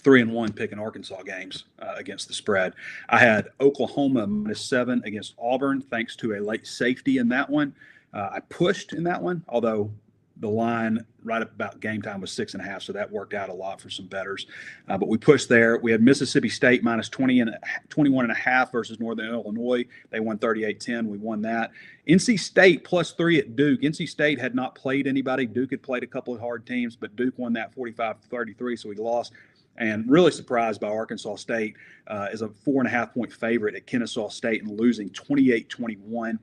3-1 picking Arkansas games against the spread. I had Oklahoma -7 against Auburn, thanks to a late safety in that one. I pushed in that one, although the line right up about game time was 6.5, so that worked out a lot for some bettors. But we pushed there. We had Mississippi State -21.5 versus Northern Illinois. They won 38-10. We won that. NC State +3 at Duke. NC State had not played anybody. Duke had played a couple of hard teams, but Duke won that 45-33, so we lost. And really surprised by Arkansas State as a 4.5-point favorite at Kennesaw State and losing 28-21.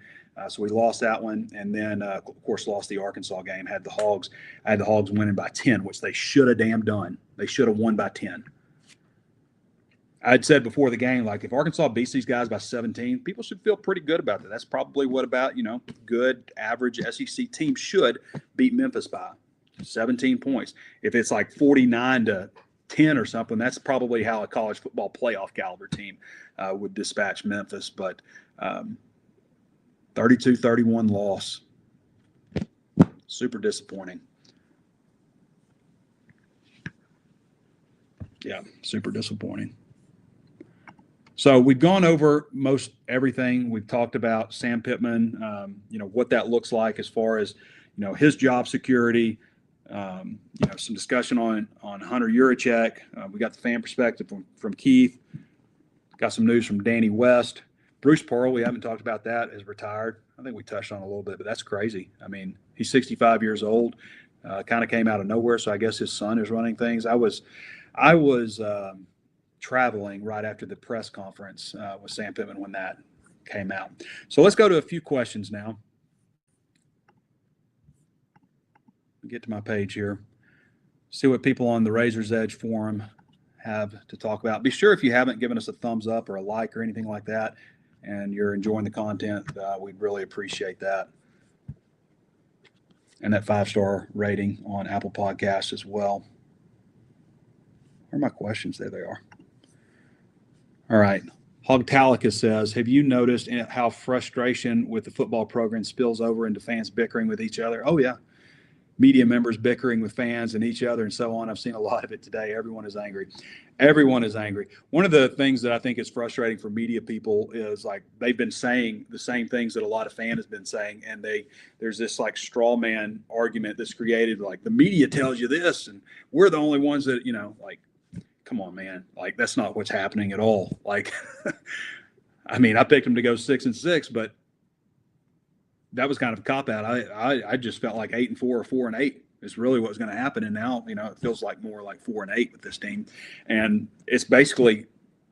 So we lost that one, and then of course lost the Arkansas game. I had the Hogs winning by 10, which they should have damn done. They should have won by 10. I'd said before the game, like, if Arkansas beats these guys by 17, people should feel pretty good about that. That's probably what about, good average SEC team should beat Memphis by 17 points. If it's like 49-10 or something, that's probably how a college football playoff caliber team would dispatch Memphis. But 32-31 loss. Super disappointing. Yeah, super disappointing. So we've gone over most everything. We've talked about Sam Pittman, what that looks like as far as, his job security, some discussion on Hunter Yurichek. We got the fan perspective from Keith. Got some news from Danny West. Bruce Pearl, we haven't talked about that, is retired. I think we touched on it a little bit, but that's crazy. I mean, he's 65 years old, kind of came out of nowhere, so I guess his son is running things. I was traveling right after the press conference with Sam Pittman when that came out. So let's go to a few questions now. Get to my page here. See what people on the Razor's Edge forum have to talk about. Be sure, if you haven't given us a thumbs up or a like or anything like that, and you're enjoying the content, we'd really appreciate that. And that 5-star rating on Apple Podcasts as well. Where are my questions? There they are. All right. Hogtalica says, have you noticed how frustration with the football program spills over into fans bickering with each other? Oh, yeah. Media members bickering with fans and each other and so on. I've seen a lot of it today. Everyone is angry. Everyone is angry. One of the things that I think is frustrating for media people is, like, they've been saying the same things that a lot of fans have been saying, and there's this like straw man argument that's created, like, the media tells you this and we're the only ones that, like, come on, man. Like, that's not what's happening at all. Like, I mean, I picked them to go 6-6, but that was kind of a cop-out. I just felt like 8-4 or 4-8 is really what was going to happen. And now, it feels like more like 4-8 with this team. And it's basically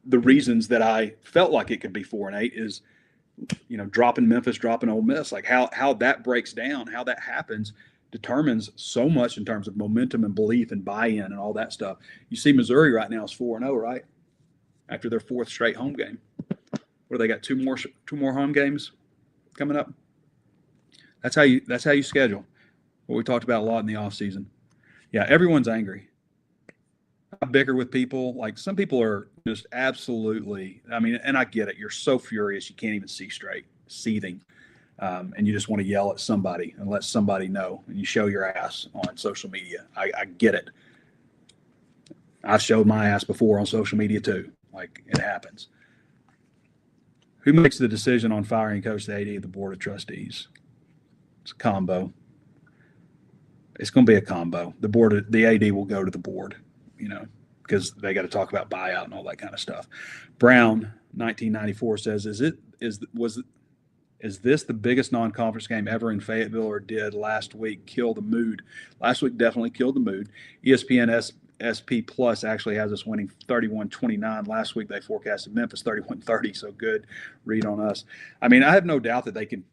the reasons that I felt like it could be 4-8 is, dropping Memphis, dropping Ole Miss. Like, how that breaks down, how that happens determines so much in terms of momentum and belief and buy-in and all that stuff. You see Missouri right now is 4-0, right? After their 4th straight home game. What do they got? Two more home games coming up? That's how you schedule. What we talked about a lot in the offseason. Yeah, everyone's angry. I bicker with people. Like, some people are just absolutely, and I get it. You're so furious you can't even see straight, seething. And you just want to yell at somebody and let somebody know, and you show your ass on social media. I get it. I've showed my ass before on social media too. Like, it happens. Who makes the decision on firing Coach the AD of the Board of Trustees? It's a combo. It's going to be a combo. The AD will go to the board, because they got to talk about buyout and all that kind of stuff. Brown, 1994, says, Is this the biggest non-conference game ever in Fayetteville, or did last week kill the mood? Last week definitely killed the mood. ESPN SP Plus actually has us winning 31-29. Last week they forecasted Memphis 31-30, so good read on us. I mean, I have no doubt that they can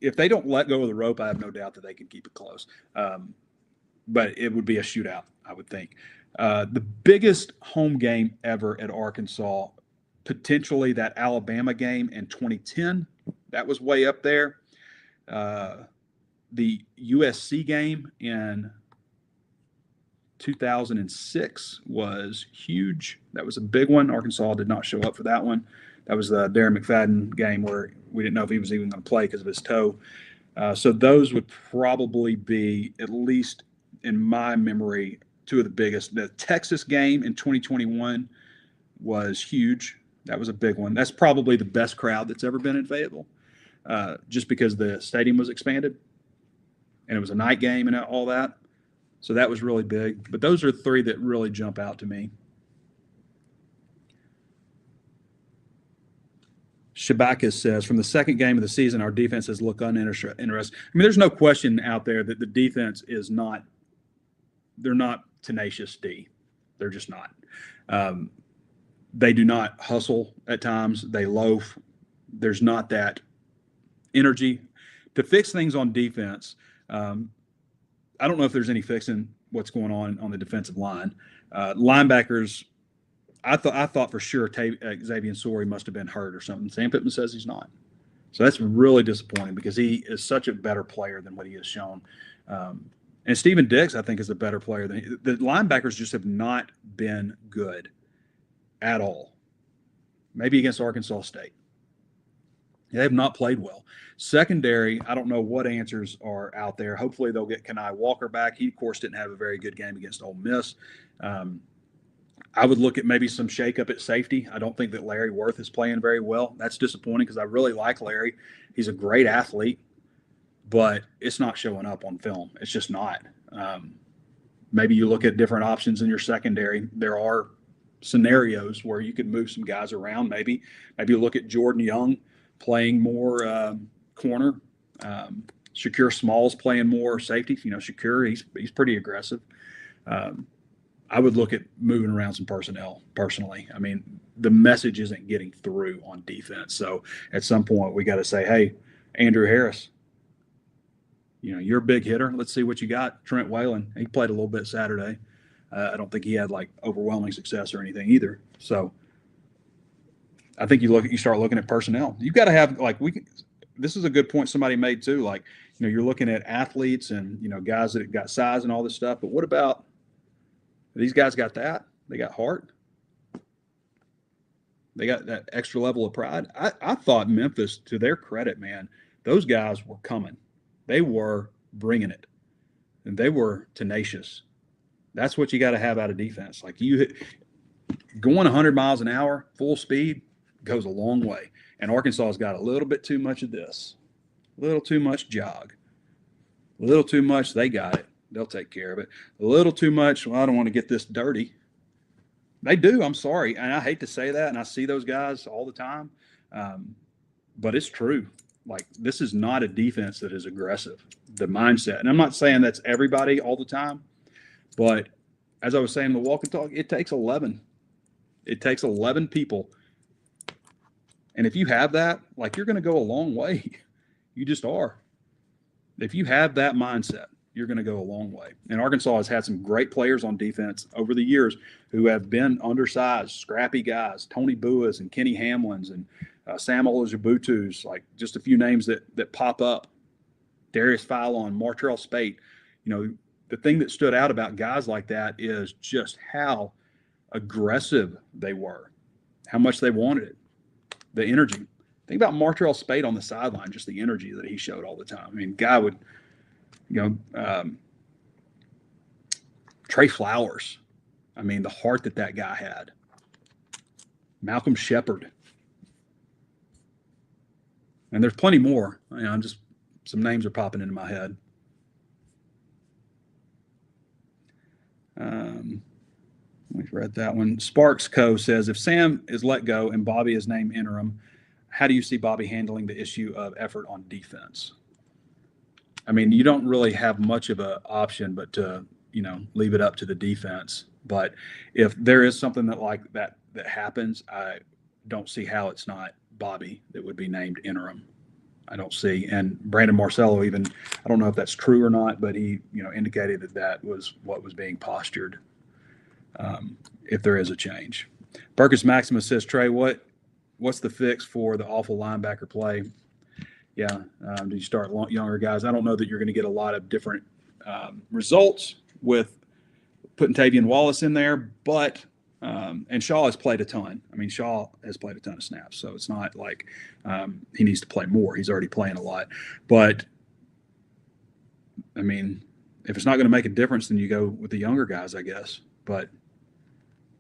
if they don't let go of the rope, I have no doubt that they can keep it close. But it would be a shootout, I would think. The biggest home game ever at Arkansas, potentially that Alabama game in 2010, that was way up there. The USC game in 2006 was huge. That was a big one. Arkansas did not show up for that one. That was the Darren McFadden game where we didn't know if he was even going to play because of his toe. So those would probably be, at least in my memory, two of the biggest. The Texas game in 2021 was huge. That was a big one. That's probably the best crowd that's ever been in Fayetteville, just because the stadium was expanded and it was a night game and all that. So that was really big. But those are three that really jump out to me. Shabaka says, from the second game of the season, our defense has looked uninterested. I mean, there's no question out there that the defense is not – they're not tenacious D. They're just not. They do not hustle at times. They loaf. There's not that energy. To fix things on defense, I don't know if there's any fixing what's going on the defensive line. Linebackers – I thought for sure Xavier Sori must have been hurt or something. Sam Pittman says he's not. So that's really disappointing because he is such a better player than what he has shown. And Steven Diggs, I think, is a better player than the linebackers just have not been good at all. Maybe against Arkansas State. They have not played well. Secondary, I don't know what answers are out there. Hopefully they'll get Kenai Walker back. He, of course, didn't have a very good game against Ole Miss. I would look at maybe some shakeup at safety. I don't think that Larry Worth is playing very well. That's disappointing because I really like Larry. He's a great athlete, but it's not showing up on film. It's just not. Maybe you look at different options in your secondary. There are scenarios where you could move some guys around. Maybe you look at Jordan Young playing more corner. Shakir Smalls playing more safety. You know, Shakir, he's pretty aggressive. I would look at moving around some personnel personally. I mean, the message isn't getting through on defense. So at some point we got to say, hey, Andrew Harris, you know, you're a big hitter. Let's see what you got. Trent Whalen, he played a little bit Saturday. I don't think he had like overwhelming success or anything either. So I think you start looking at personnel. You've got to have this is a good point somebody made too. Like, you know, you're looking at athletes and, you know, guys that got size and all this stuff, but what about these guys got that? They got heart. They got that extra level of pride. I thought Memphis, to their credit, man, those guys were coming. They were bringing it. And they were tenacious. That's what you got to have out of defense. Like going 100 miles an hour, full speed, goes a long way. And Arkansas has got a little bit too much of this. A little too much jog. A little too much, they got it. They'll take care of it. A little too much, well, I don't want to get this dirty. They do, I'm sorry. And I hate to say that, and I see those guys all the time. But it's true. Like, this is not a defense that is aggressive, the mindset. And I'm not saying that's everybody all the time. But as I was saying in the walk and talk, it takes 11. It takes 11 people. And if you have that, like, you're going to go a long way. You just are. If you have that mindset, you're going to go a long way. And Arkansas has had some great players on defense over the years who have been undersized, scrappy guys, Tony Buas and Kenny Hamlins and Sam Olajubutus, like just a few names that pop up. Darius Philon, Martrell Spate. You know, the thing that stood out about guys like that is just how aggressive they were, how much they wanted it, the energy. Think about Martrell Spate on the sideline, just the energy that he showed all the time. I mean, guy would – Trey Flowers. I mean, the heart that guy had. Malcolm Shepard. And there's plenty more. You know, some names are popping into my head. We've read that one. Sparks Co. says, if Sam is let go and Bobby is named interim, how do you see Bobby handling the issue of effort on defense? I mean, you don't really have much of an option but to, you know, leave it up to the defense. But if there is something that happens, I don't see how it's not Bobby that would be named interim. I don't see. And Brandon Marcello even, I don't know if that's true or not, but he, indicated that was what was being postured, if there is a change. Burkus Maximus says, Trey, what's the fix for the awful linebacker play? Yeah, do you start younger guys? I don't know that you're going to get a lot of different results with putting Tavian Wallace in there, but and Shaw has played a ton. I mean, Shaw has played a ton of snaps, so it's not like he needs to play more. He's already playing a lot. But, I mean, if it's not going to make a difference, then you go with the younger guys, I guess. But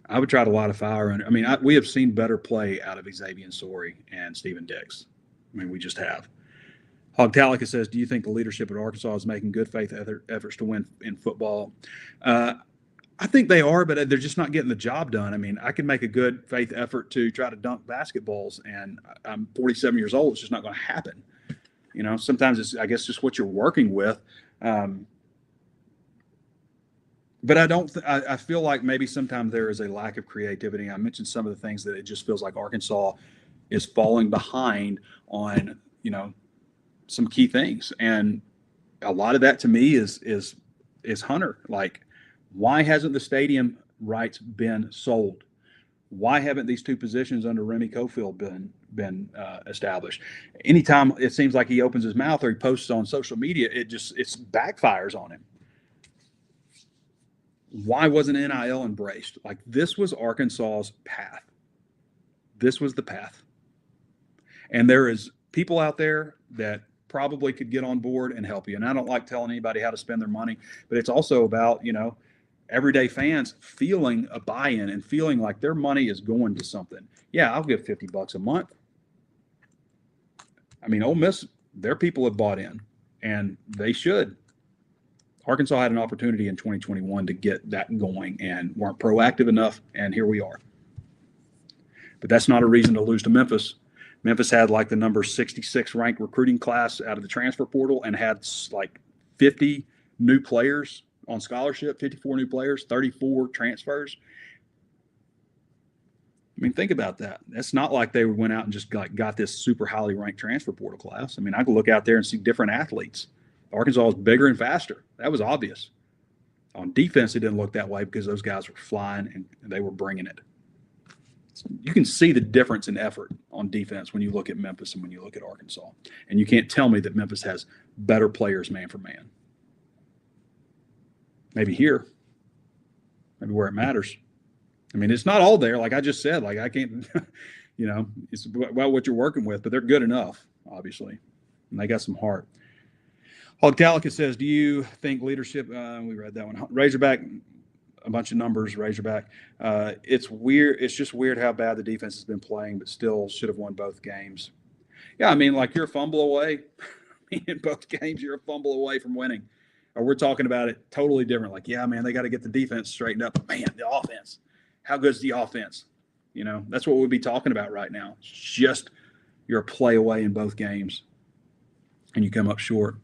I would try to light a fire. And I mean, we have seen better play out of Xavier Sorey and Steven Dix. I mean, we just have. Hog Talica says, do you think the leadership at Arkansas is making good faith efforts to win in football? I think they are, but they're just not getting the job done. I mean, I can make a good faith effort to try to dunk basketballs, and I'm 47 years old. It's just not going to happen. Sometimes it's, I guess, just what you're working with. But I feel like maybe sometimes there is a lack of creativity. I mentioned some of the things that it just feels like Arkansas is falling behind on, some key things. And a lot of that to me is Hunter. Like, why hasn't the stadium rights been sold? Why haven't these two positions under Remy Cofield been established? Anytime it seems like he opens his mouth or he posts on social media, it backfires on him. Why wasn't NIL embraced? Like, this was Arkansas's path. This was the path. And there is people out there that probably could get on board and help you. And I don't like telling anybody how to spend their money, but it's also about, everyday fans feeling a buy-in and feeling like their money is going to something. Yeah, I'll give $50 a month. I mean, Ole Miss, their people have bought in, and they should. Arkansas had an opportunity in 2021 to get that going and weren't proactive enough, and here we are. But that's not a reason to lose to Memphis. Memphis had like the number 66 ranked recruiting class out of the transfer portal and had like 50 new players on scholarship, 54 new players, 34 transfers. I mean, think about that. That's not like they went out and just got this super highly ranked transfer portal class. I mean, I could look out there and see different athletes. Arkansas is bigger and faster. That was obvious. On defense, it didn't look that way because those guys were flying and they were bringing it. So you can see the difference in effort on defense when you look at Memphis and when you look at Arkansas. And you can't tell me that Memphis has better players man for man. Maybe here, maybe where it matters. I mean, it's not all there. Like I just said, like I can't, it's about what you're working with, but they're good enough, obviously. And they got some heart. Hog Talica says, do you think leadership, we read that one, Razorback, a bunch of numbers, Razorback. It's weird. It's just weird how bad the defense has been playing, but still should have won both games. Yeah, I mean, like you're a fumble away. In both games, you're a fumble away from winning. Or we're talking about it totally different. Like, yeah, man, they got to get the defense straightened up. Man, the offense. How good is the offense? That's what we'll be talking about right now. It's just you're a play away in both games, and you come up short.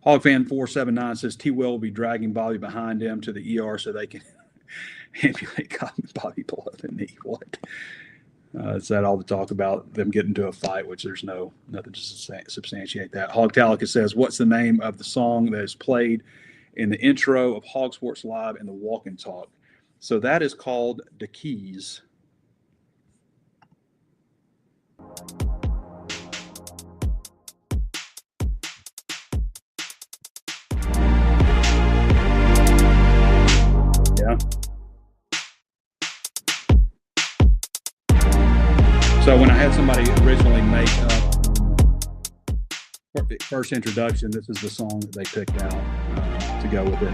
HogFan479 says T. Will be dragging Bobby behind him to the ER so they can ambulate Bobby below the knee. What? Is that all the talk about them getting into a fight, which there's nothing to substantiate that. Hog Talica says, what's the name of the song that is played in the intro of HawgSports Live and the Walk and Talk? So that is called The Keys. Yeah. So when I had somebody originally make first introduction, this is the song that they picked out to go with it.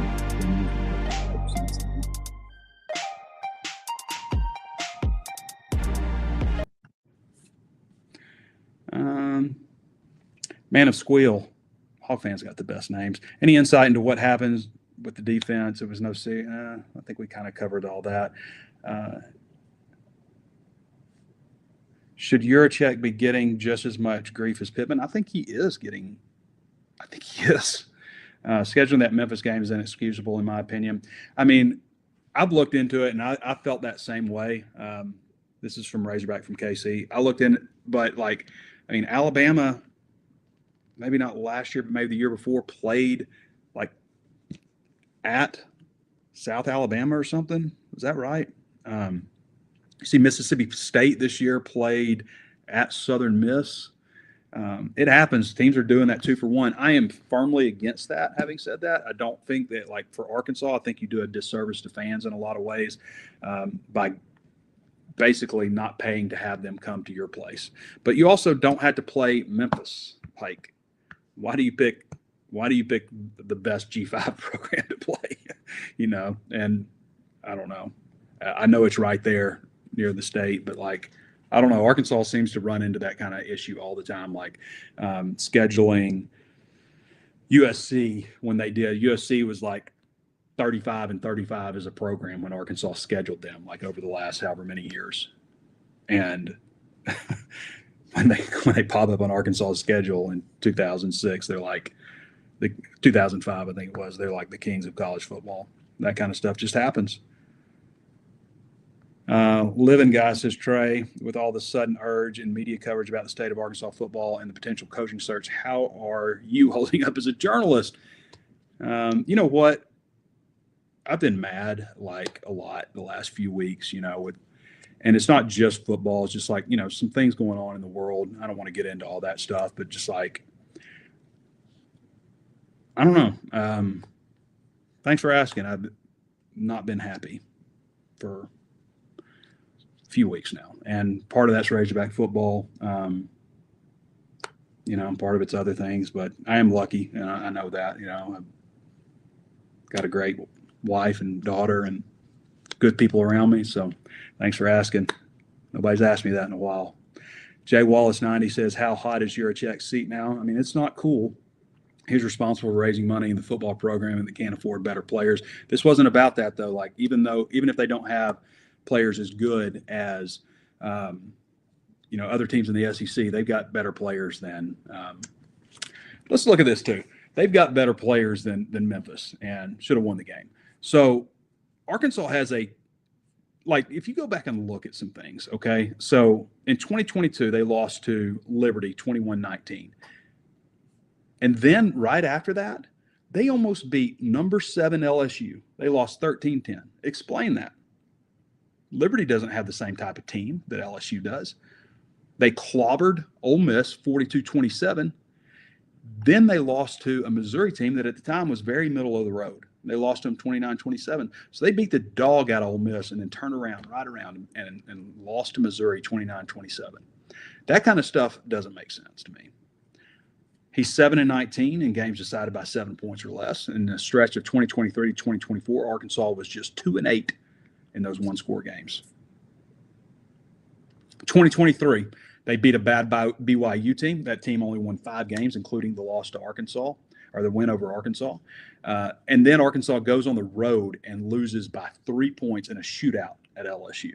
Man of Squeal. Hawk fans got the best names. Any insight into what happens with the defense? It was no see. I think we kind of covered all that. Should Yurachek be getting just as much grief as Pittman? I think he is. Scheduling that Memphis game is inexcusable, in my opinion. I mean, I've looked into it, and I felt that same way. This is from Razorback from KC. I looked in it, but Alabama maybe not last year, but maybe the year before, played like at South Alabama or something. Is that right? You see Mississippi State this year played at Southern Miss. It happens. Teams are doing that 2-for-1. I am firmly against that. Having said that, I don't think that, like for Arkansas, I think you do a disservice to fans in a lot of ways by basically not paying to have them come to your place. But you also don't have to play Memphis. Like, why do you pick the best G5 program to play? And I don't know. I know it's right there near the state, but like, I don't know. Arkansas seems to run into that kind of issue all the time, like scheduling USC when they did. USC was like 35-35 as a program when Arkansas scheduled them, like over the last however many years. And when they pop up on Arkansas's schedule in 2006, they're like 2005, I think it was. They're like the kings of college football. That kind of stuff just happens. Living guy says, Trey, with all the sudden urge and media coverage about the state of Arkansas football and the potential coaching search, how are you holding up as a journalist? You know what? I've been mad like a lot the last few weeks, and it's not just football. It's just like, some things going on in the world. I don't want to get into all that stuff, but just like, I don't know. Thanks for asking. I've not been happy for few weeks now, and part of that's Razorback football. Part of it's other things, but I am lucky, and I know that. I've got a great wife and daughter and good people around me. So, thanks for asking. Nobody's asked me that in a while. Jay Wallace 90 says, "How hot is Yurichek's seat now?" I mean, it's not cool. He's responsible for raising money in the football program, and they can't afford better players. This wasn't about that though. Like even if they don't have players as good as other teams in the SEC, they've got better players than let's look at this too. They've got better players than Memphis and should have won the game. So Arkansas has if you go back and look at some things, okay? So in 2022, they lost to Liberty 21-19. And then right after that, they almost beat number 7 LSU. They lost 13-10. Explain that. Liberty doesn't have the same type of team that LSU does. They clobbered Ole Miss 42-27. Then they lost to a Missouri team that at the time was very middle of the road. They lost to them 29-27. So they beat the dog out of Ole Miss and then turned right around and lost to Missouri 29-27. That kind of stuff doesn't make sense to me. He's 7-19 in games decided by 7 points or less. In the stretch of 2023 to 2024, Arkansas was just 2-8 in those one-score games. 2023, they beat a bad BYU team. That team only won 5 games, including the loss to Arkansas, or the win over Arkansas. And then Arkansas goes on the road and loses by 3 points in a shootout at LSU.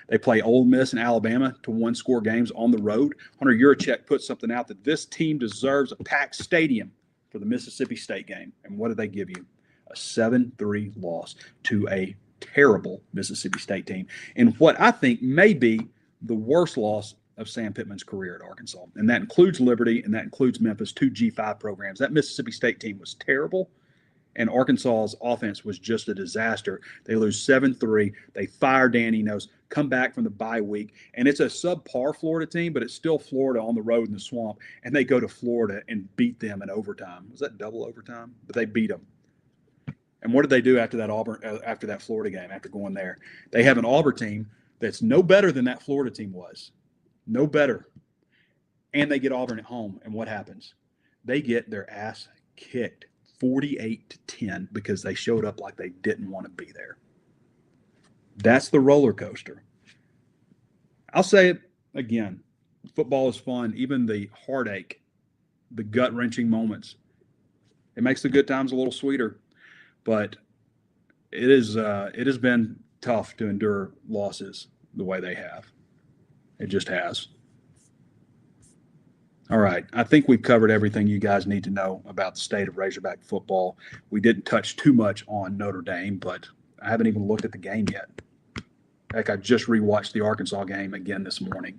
They play Ole Miss and Alabama to one-score games on the road. Hunter Yurichek put something out that this team deserves a packed stadium for the Mississippi State game. And what did they give you? A 7-3 loss to a terrible Mississippi State team in what I think may be the worst loss of Sam Pittman's career at Arkansas. And that includes Liberty and that includes Memphis, 2 G5 programs. That Mississippi State team was terrible, and Arkansas's offense was just a disaster. They lose 7-3. They fire Dan Enos, come back from the bye week, and it's a subpar Florida team, but it's still Florida on the road in the swamp, and they go to Florida and beat them in overtime. Was that double overtime? But they beat them. And what did they do after that Florida game, after going there? They have an Auburn team that's no better than that Florida team was. No better. And they get Auburn at home, and what happens? They get their ass kicked 48-10 because they showed up like they didn't want to be there. That's the roller coaster. I'll say it again. Football is fun. Even the heartache, the gut-wrenching moments, it makes the good times a little sweeter. But it has been tough to endure losses the way they have. It just has. All right. I think we've covered everything you guys need to know about the state of Razorback football. We didn't touch too much on Notre Dame, but I haven't even looked at the game yet. Heck, I just rewatched the Arkansas game again this morning.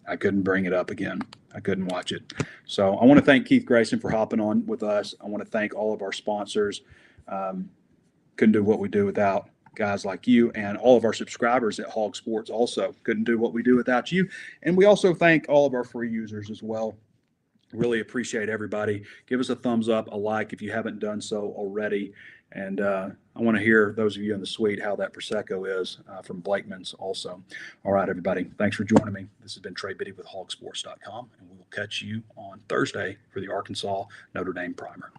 I couldn't bring it up again. I couldn't watch it. So I want to thank Keith Grayson for hopping on with us. I want to thank all of our sponsors. Couldn't do what we do without guys like you, and all of our subscribers at HawgSports also couldn't do what we do without you. And we also thank all of our free users as well. Really appreciate everybody. Give us a thumbs up, a like if you haven't done so already. And I want to hear, those of you in the suite, how that Prosecco is from Blakeman's also. All right, everybody. Thanks for joining me. This has been Trey Biddy with HawgSports.com, and we will catch you on Thursday for the Arkansas Notre Dame Primer.